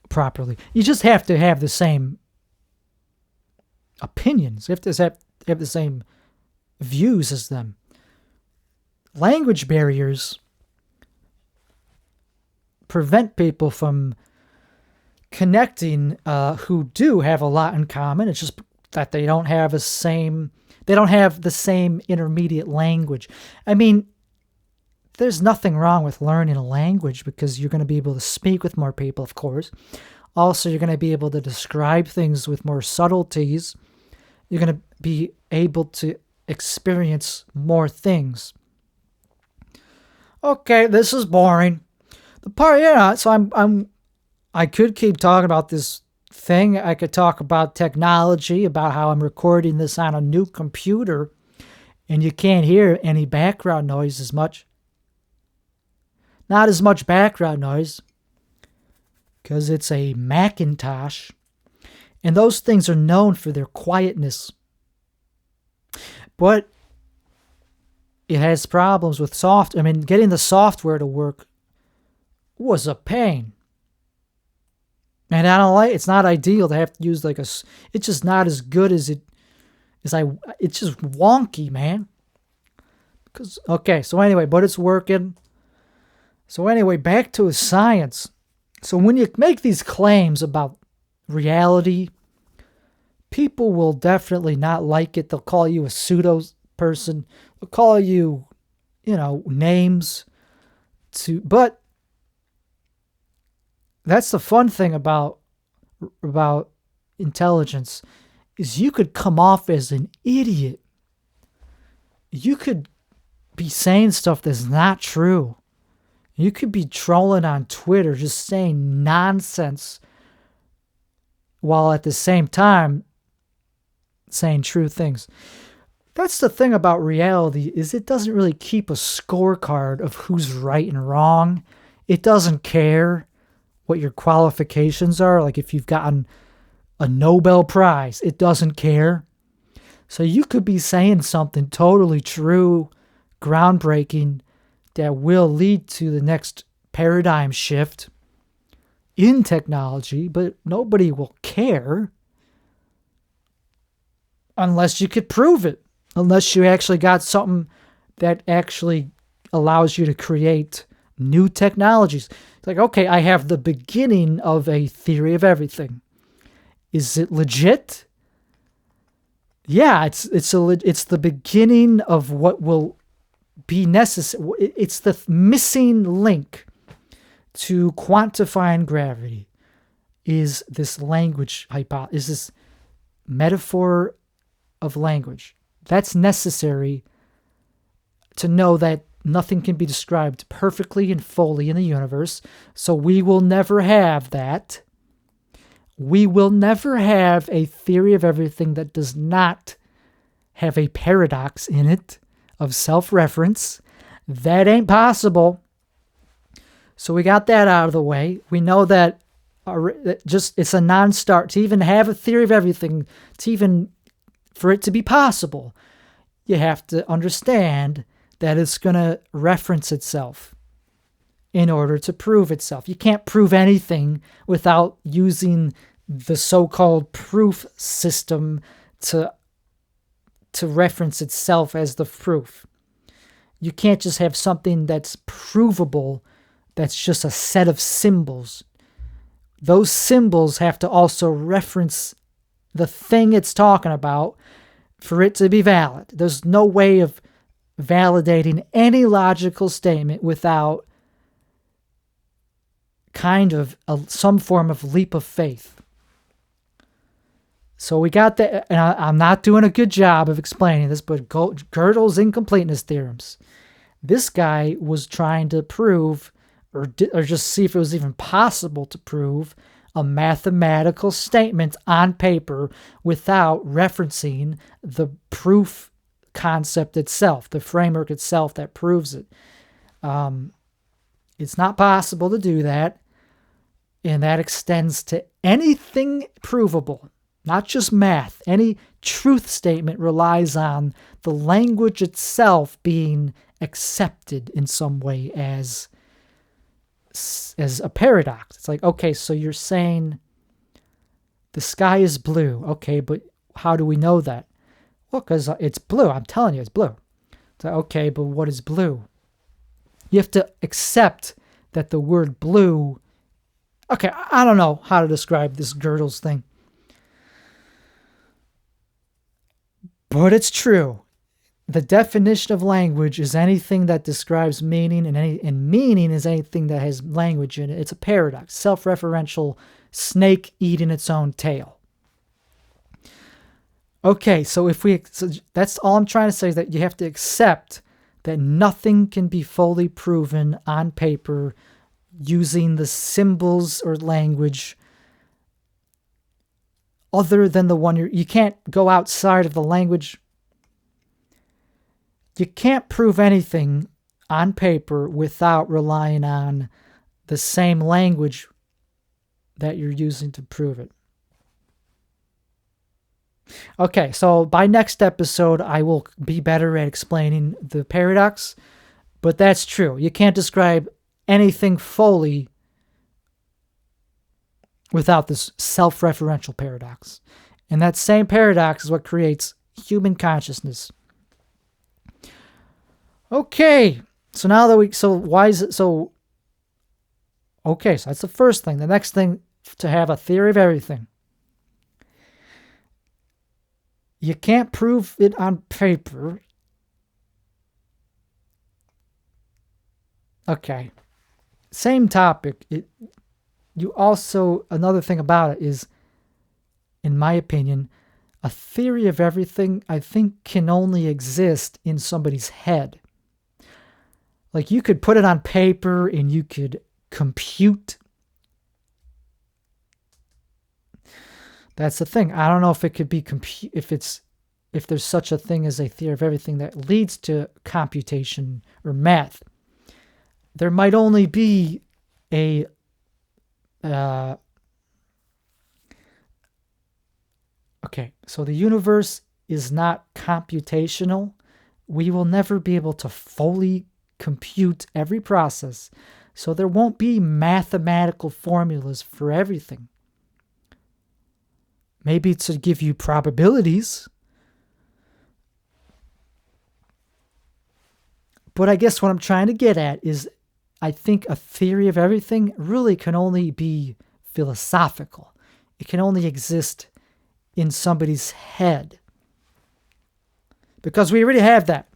properly. You just have to have the same opinions. You have to have the same views as them. Language barriers prevent people from connecting who do have a lot in common. It's just that they don't have the same intermediate language. I mean, there's nothing wrong with learning a language because you're going to be able to speak with more people, of course. Also, you're going to be able to describe things with more subtleties. You're going to be able to experience more things. Okay, this is boring. The part, so I could keep talking about this thing. I could talk about technology, about how I'm recording this on a new computer, and you can't hear any background noise as much. Not as much background noise, because it's a Macintosh, and those things are known for their quietness. But it has problems with getting the software to work was a pain. And I don't like, it's not ideal to have to use it's just not as good it's just wonky, man. But it's working. So anyway, back to science. So when you make these claims about reality, people will definitely not like it. They'll call you a pseudo person. They'll call you, names. But that's the fun thing about intelligence, is you could come off as an idiot. You could be saying stuff that's not true. You could be trolling on Twitter, just saying nonsense, while at the same time saying true things. That's the thing about reality, is it doesn't really keep a scorecard of who's right and wrong. It doesn't care what your qualifications are. Like if you've gotten a Nobel Prize, it doesn't care. So you could be saying something totally true, groundbreaking, that will lead to the next paradigm shift in technology, but nobody will care unless you could prove it, unless you actually got something that actually allows you to create new technologies. It's like, okay, I have the beginning of a theory of everything. Is it legit? Yeah, it's the beginning of what will be necessary. It's the missing link to quantifying gravity, is this language hypothesis, is this metaphor of language. That's necessary to know that nothing can be described perfectly and fully in the universe. So we will never have that. We will never have a theory of everything that does not have a paradox in it of self-reference. That ain't possible. So we got that out of the way. We know that it's a non-start to even have a theory of everything, for it to be possible. You have to understand that it's going to reference itself in order to prove itself. You can't prove anything without using the so-called proof system to reference itself as the proof. You can't just have something that's provable, that's just a set of symbols. Those symbols have to also reference the thing it's talking about, for it to be valid. There's no way of validating any logical statement without kind of some form of leap of faith. So we got that, and I'm not doing a good job of explaining this, but Gödel's incompleteness theorems. This guy was trying to prove, or just see if it was even possible to prove, a mathematical statement on paper without referencing the proof concept itself, the framework itself that proves it. It's not possible to do that, and that extends to anything provable, not just math. Any truth statement relies on the language itself being accepted in some way as a paradox. It's like, okay, so you're saying the sky is blue. Okay, but how do we know that? Well, because it's blue. I'm telling you, it's blue. It's like, okay, but what is blue? You have to accept that the word blue... Okay, I don't know how to describe this Gödel's thing. But it's true. The definition of language is anything that describes meaning, and meaning is anything that has language in it. It's a paradox, self-referential snake eating its own tail. Okay, so that's all I'm trying to say, is that you have to accept that nothing can be fully proven on paper using the symbols or language other than the one you can't go outside of the language. You can't prove anything on paper without relying on the same language that you're using to prove it. Okay, so by next episode, I will be better at explaining the paradox, but that's true. You can't describe anything fully without this self-referential paradox. And that same paradox is what creates human consciousness. Okay, so now that why is it so? Okay, so that's the first thing. The next thing, to have a theory of everything. You can't prove it on paper. Okay, same topic. Another thing about it is, in my opinion, a theory of everything, I think, can only exist in somebody's head. Like, you could put it on paper and you could compute. That's the thing. I don't know if it could be if there's such a thing as a theory of everything that leads to computation or math. There might only be a okay, so the universe is not computational. We will never be able to fully compute every process, so there won't be mathematical formulas for everything. Maybe to give you probabilities, but I guess what I'm trying to get at is, I think a theory of everything really can only be philosophical. It can only exist in somebody's head, because we already have that.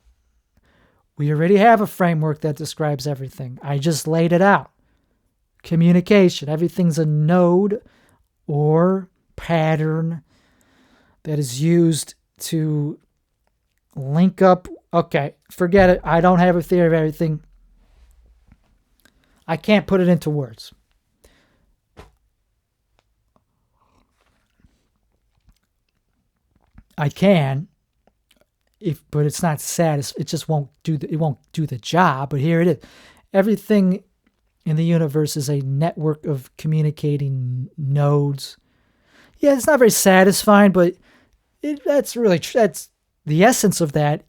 We already have a framework that describes everything. I just laid it out. Communication. Everything's a node or pattern that is used to link up. Okay, forget it. I don't have a theory of everything. I can't put it into words. I can, but it's not it just won't do the job. But here it is. Everything in the universe is a network of communicating nodes. Yeah, it's not very satisfying, but that's the essence of that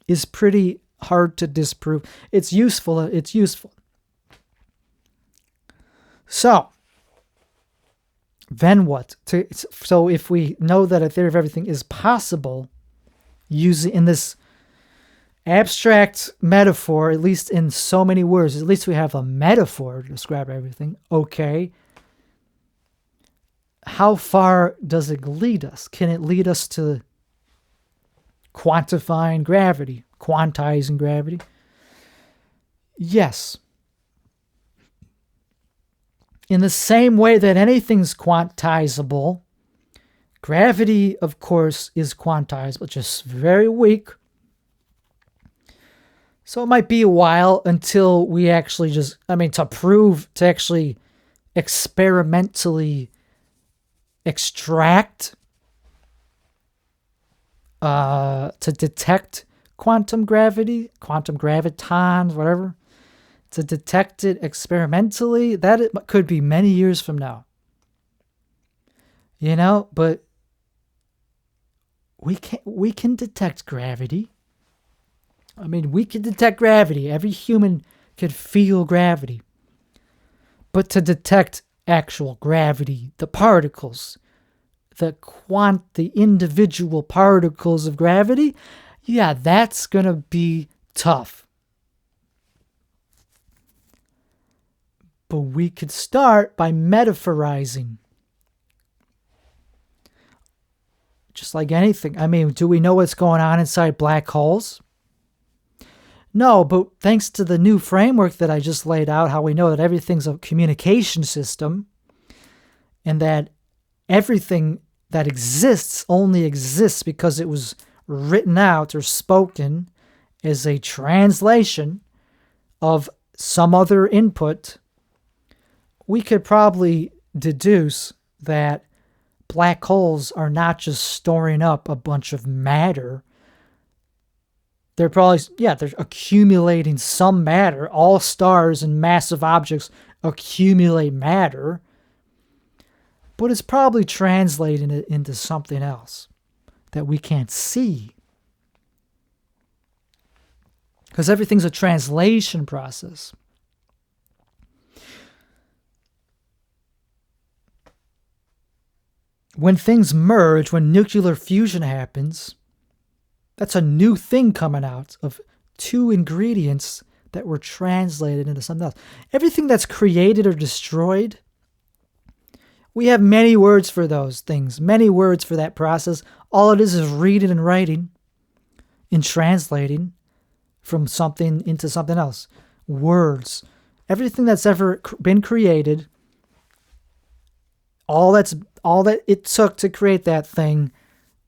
is pretty hard to disprove. It's useful. So, then what? So if we know that a theory of everything is possible, using in this abstract metaphor, at least in so many words, at least we have a metaphor to describe everything. Okay. How far does it lead us? Can it lead us to quantifying gravity, quantizing gravity. Yes. In the same way that anything's quantizable, gravity, of course, is quantizable, just very weak. So it might be a while until we actually to actually experimentally extract, to detect quantum gravity, quantum gravitons, whatever, to detect it experimentally. That it could be many years from now. But we can detect gravity. We can detect gravity. Every human could feel gravity. But to detect actual gravity, the particles, the individual particles of gravity, yeah, that's going to be tough. But we could start by metaphorizing. Just like anything. Do we know what's going on inside black holes? No, but thanks to the new framework that I just laid out, how we know that everything's a communication system and that everything that exists only exists because it was written out or spoken as a translation of some other input, we could probably deduce that black holes are not just storing up a bunch of matter. They're accumulating some matter. All stars and massive objects accumulate matter. But it's probably translating it into something else that we can't see. Because everything's a translation process. When things merge, when nuclear fusion happens, that's a new thing coming out of two ingredients that were translated into something else. Everything that's created or destroyed, we have many words for those things, many words for that process. All it is reading and writing and translating from something into something else. Words. Everything that's ever been created, all that it took to create that thing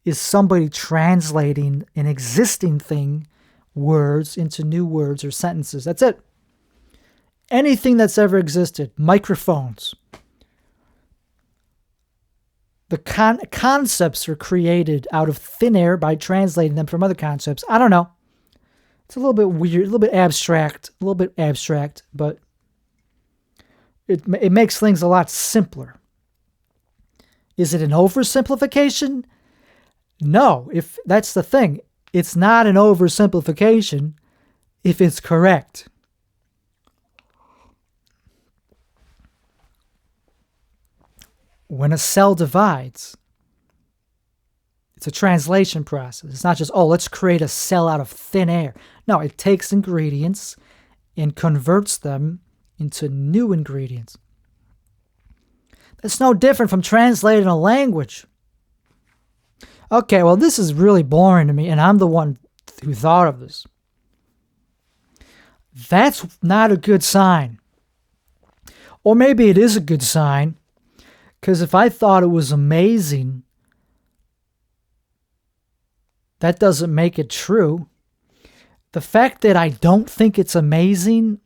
is somebody translating an existing thing, words, into new words or sentences. That's it. Anything that's ever existed. Microphones. The concepts are created out of thin air by translating them from other concepts. I don't know. It's a little bit weird, a little bit abstract, but it makes things a lot simpler. Is it an oversimplification? No, if that's the thing. It's not an oversimplification if it's correct. When a cell divides, it's a translation process. It's not just, let's create a cell out of thin air. No, it takes ingredients and converts them into new ingredients. That's no different from translating a language. Okay, well, this is really boring to me, and I'm the one who thought of this. That's not a good sign. Or maybe it is a good sign, because if I thought it was amazing, that doesn't make it true. The fact that I don't think it's amazing,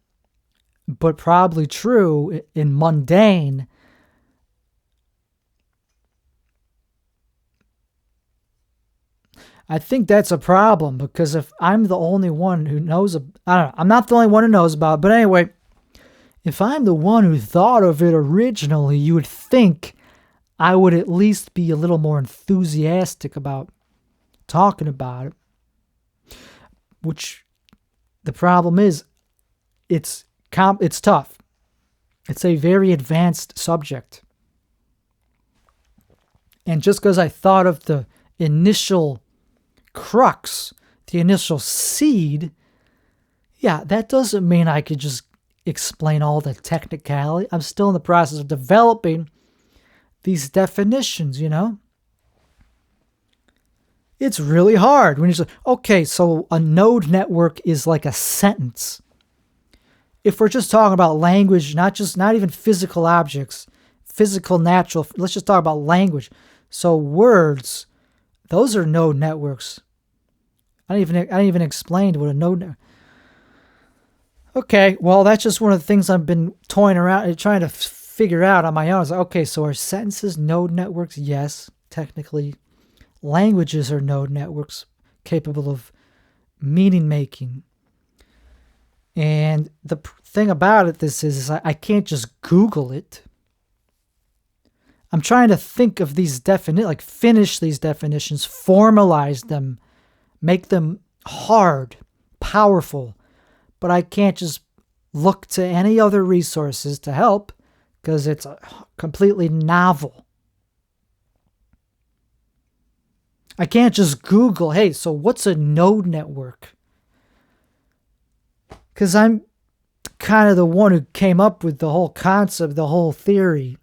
but probably true in mundane, I think that's a problem, because if I'm the only one who knows, I don't know, I'm not the only one who knows about it, but anyway, if I'm the one who thought of it originally, you would think I would at least be a little more enthusiastic about talking about it. Which the problem is, it's tough. It's a very advanced subject. And just because I thought of the initial crux, the initial seed, that doesn't mean I could just explain all the technicality. I'm still in the process of developing these definitions, It's really hard when you say, okay, so a node network is like a sentence. If we're just talking about language, not even physical objects, physical, natural, let's just talk about language. So words, those are node networks. I didn't even explain what a node network. Okay, well, that's just one of the things I've been toying around and trying to figure out on my own. I was like, okay, so are sentences node networks? Yes, technically. Languages are node networks capable of meaning making. And the thing about it, is I can't just Google it. I'm trying to think of these finish these definitions, formalize them, make them hard, powerful. But I can't just look to any other resources to help because it's completely novel. I can't just Google, hey, so what's a node network? Because I'm kind of the one who came up with the whole concept, the whole theory.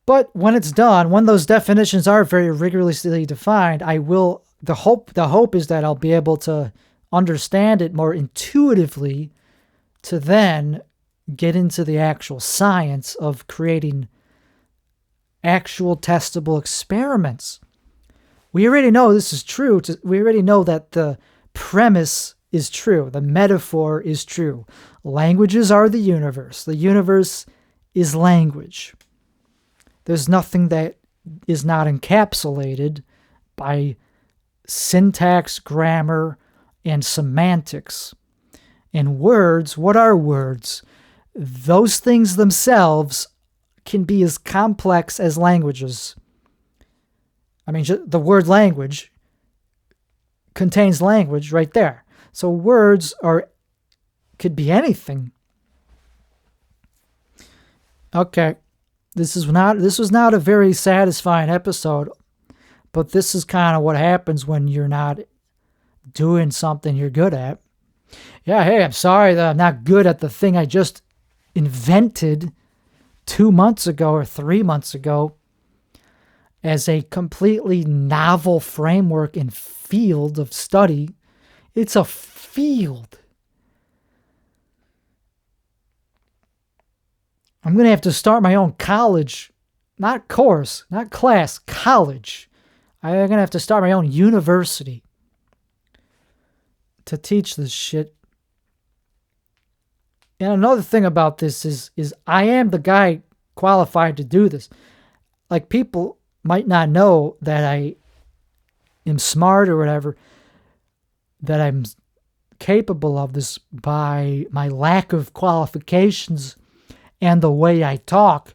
But when it's done, when those definitions are very rigorously defined, the hope is that I'll be able to understand it more intuitively to then get into the actual science of creating actual testable experiments. We already know this is true. We already know that the premise is true. The metaphor is true. Languages are the universe. The universe is language. There's nothing that is not encapsulated by syntax, grammar, and semantics. And words, what are words? Those things themselves can be as complex as languages. I mean, the word language contains language right there. So words could be anything. Okay. This was not a very satisfying episode, but this is kind of what happens when you're not doing something you're good at. Yeah, hey, I'm sorry that I'm not good at the thing I just invented 2 months ago or 3 months ago as a completely novel framework and field of study. It's a field. I'm going to have to start my own college, not course, not class, college. I'm going to have to start my own university to teach this shit. And another thing about this is I am the guy qualified to do this. Like, people might not know that I am smart or whatever, that I'm capable of this by my lack of qualifications and the way I talk.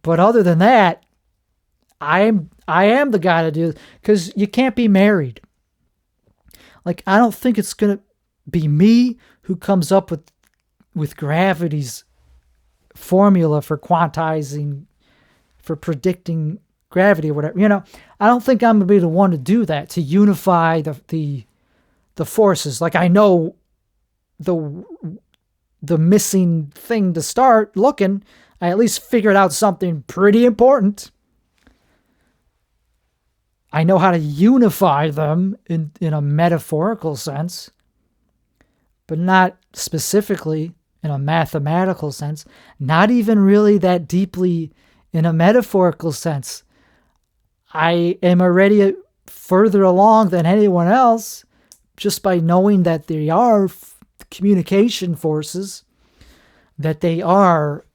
But other than that, I am the guy to do it, because you can't be married. Like, I don't think it's going to be me who comes up with gravity's formula for quantizing, for predicting gravity or whatever. I don't think I'm going to be the one to do that, to unify the forces. Like, I know the missing thing to start looking. I at least figured out something pretty important. I know how to unify them in a metaphorical sense, but not specifically in a mathematical sense, not even really that deeply in a metaphorical sense. I am already further along than anyone else just by knowing that they are communication forces, that they are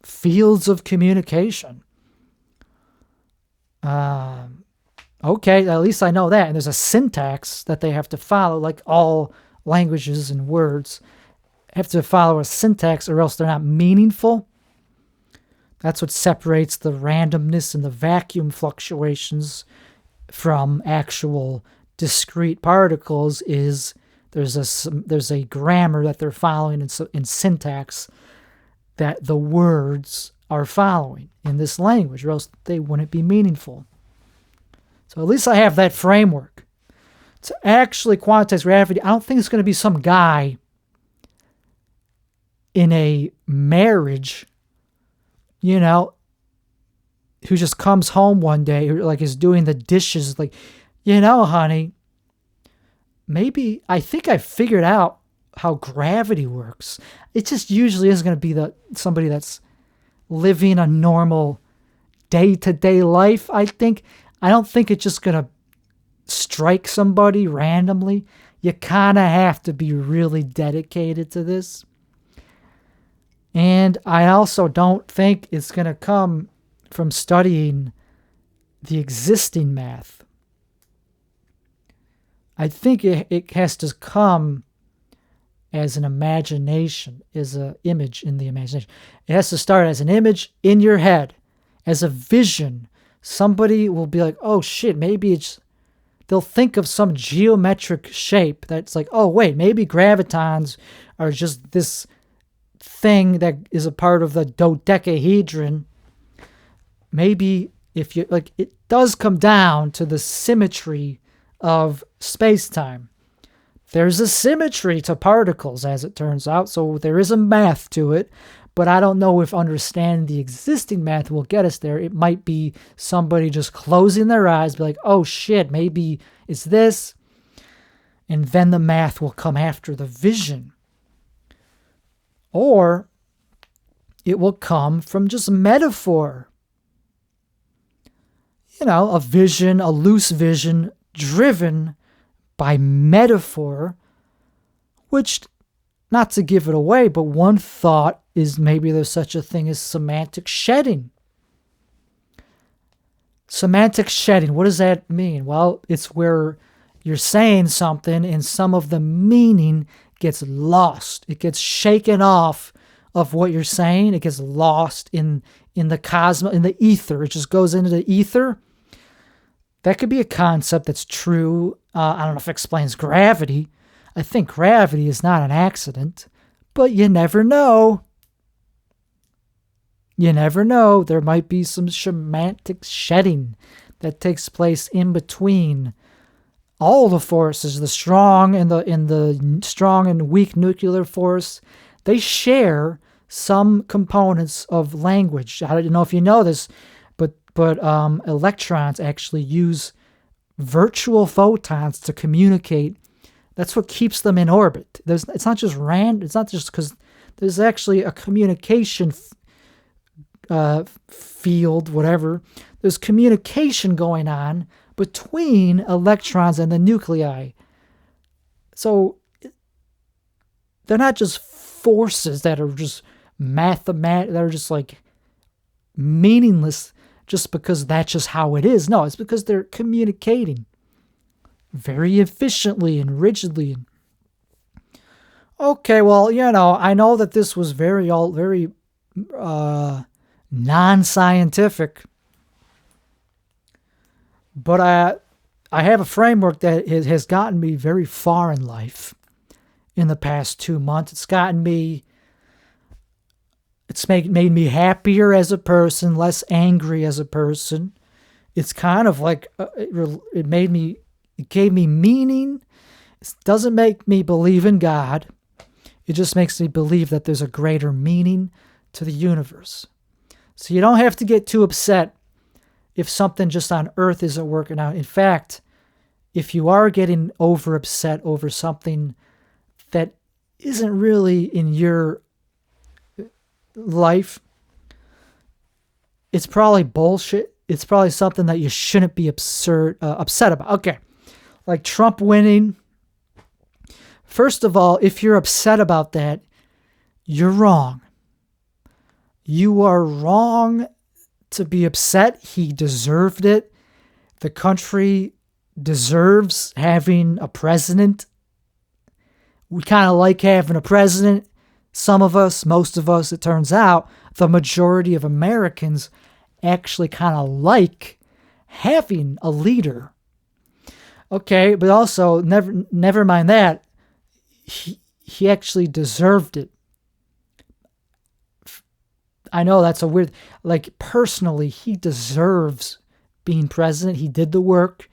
fields of communication. Okay, at least I know that. And there's a syntax that they have to follow, like all languages and words have to follow a syntax, or else they're not meaningful. That's what separates the randomness and the vacuum fluctuations from actual discrete particles. Is there's a grammar that they're following in syntax that the words are following in this language, or else they wouldn't be meaningful. So at least I have that framework. To actually quantize gravity, I don't think it's going to be some guy in a marriage, you know, who just comes home one day, or like is doing the dishes, like, honey, maybe I think I figured out how gravity works. It just usually is going to be somebody that's living a normal day-to-day life. I don't think it's just going to strike somebody randomly. You kind of have to be really dedicated to this. And I also don't think it's going to come from studying the existing math. I think it has to come as an imagination, as an image in the imagination. It has to start as an image in your head, as a vision. Somebody will be like, oh shit, maybe they'll think of some geometric shape that's like, oh wait, maybe gravitons are just this thing that is a part of the dodecahedron. Maybe if you like, it does come down to the symmetry of space-time. There's a symmetry to particles, as it turns out, so there is a math to it, but I don't know if understanding the existing math will get us there. It might be somebody just closing their eyes, be like, oh shit, maybe it's this, and then the math will come after the vision. Or it will come from just metaphor. A vision, a loose vision, driven by metaphor, which, not to give it away, but one thought is maybe there's such a thing as semantic shedding. Semantic shedding, what does that mean? Well, it's where you're saying something and some of the meaning gets lost. It gets shaken off of what you're saying. It gets lost in the cosmos, in the ether. It just goes into the ether. That could be a concept that's true. I don't know if it explains gravity. I think gravity is not an accident, but you never know. You never know. There might be some semantic shedding that takes place in between all the forces, the strong and the strong and weak nuclear force. They share some components of language. I don't know if you know this, but electrons actually use virtual photons to communicate. That's what keeps them in orbit. It's not just random. It's not just because there's actually a communication field, whatever. There's communication going on between electrons and the nuclei. So they're not just forces that are just that are just like meaningless just because that's just how it is. No, it's because they're communicating very efficiently and rigidly. Okay, well, I know that this was very non-scientific, but I have a framework that has gotten me very far in life in the past 2 months. It's made me happier as a person, less angry as a person. It's kind of like it gave me meaning. It doesn't make me believe in God. It just makes me believe that there's a greater meaning to the universe. So you don't have to get too upset if something just on earth isn't working out. In fact, if you are getting over upset over something that isn't really in your life, it's probably bullshit. It's probably something that you shouldn't be upset about. Okay, like Trump winning. First of all, if you're upset about that, you're wrong. You are wrong to be upset. He deserved it. The country deserves having a president. We kind of like having a president. Some of us, most of us, it turns out, the majority of Americans actually kind of like having a leader. Okay, but also, never mind that, he actually deserved it. I know that's a weird, like personally, he deserves being president. He did the work.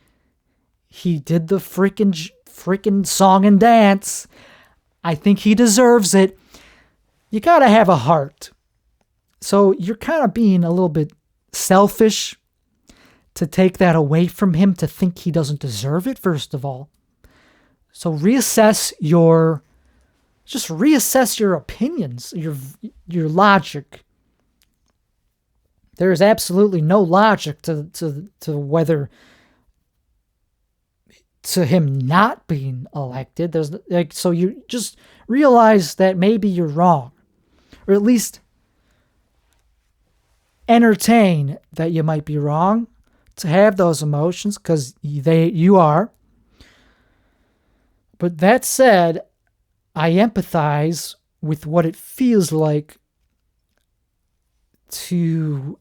He did the freaking song and dance. I think he deserves it. you got to have a heart. So you're kind of being a little bit selfish to take that away from him, to think he doesn't deserve it, first of all. So reassess your opinions, your logic. There is absolutely no logic to whether to him not being elected. There's so you just realize that maybe you're wrong, or at least entertain that you might be wrong, to have those emotions, because you are. But that said, I empathize with what it feels like to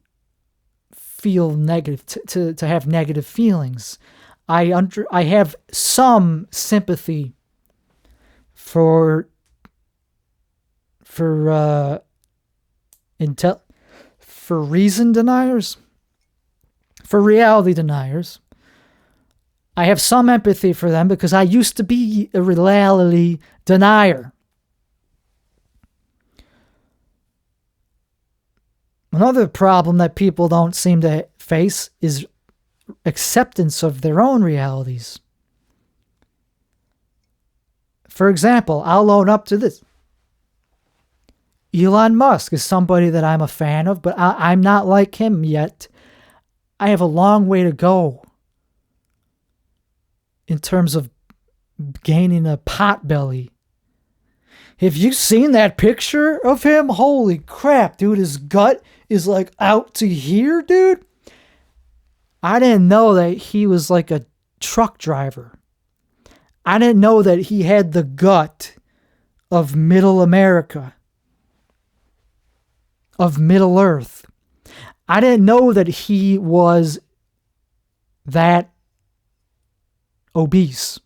feel negative, to have negative feelings. I have some sympathy for reason deniers, for reality deniers. I have some empathy for them because I used to be a reality denier. Another problem that people don't seem to face is acceptance of their own realities. For example, I'll own up to this. Elon Musk is somebody that I'm a fan of, but I'm not like him yet. I have a long way to go in terms of gaining a pot belly. Have you seen that picture of him? Holy crap, dude. His gut is like out to here, dude. I didn't know that he was like a truck driver. I didn't know that he had the gut of middle America, of Middle Earth. I didn't know that he was that obese.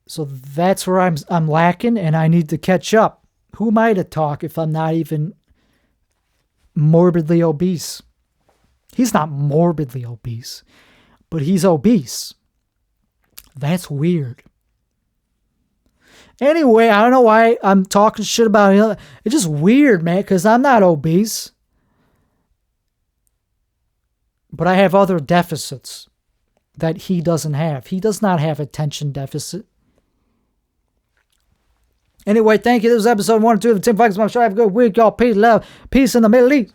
So that's where I'm lacking, and I need to catch up. Who am I to talk if I'm not even morbidly obese? He's not morbidly obese, but he's obese. That's weird. Anyway, I don't know why I'm talking shit about him. It's just weird, man, because I'm not obese. But I have other deficits that he doesn't have. He does not have attention deficit. Anyway, thank you. This is episode 1 and 2 of the Tim Fox Show. Have a good week, y'all. Peace, love, peace in the Middle East.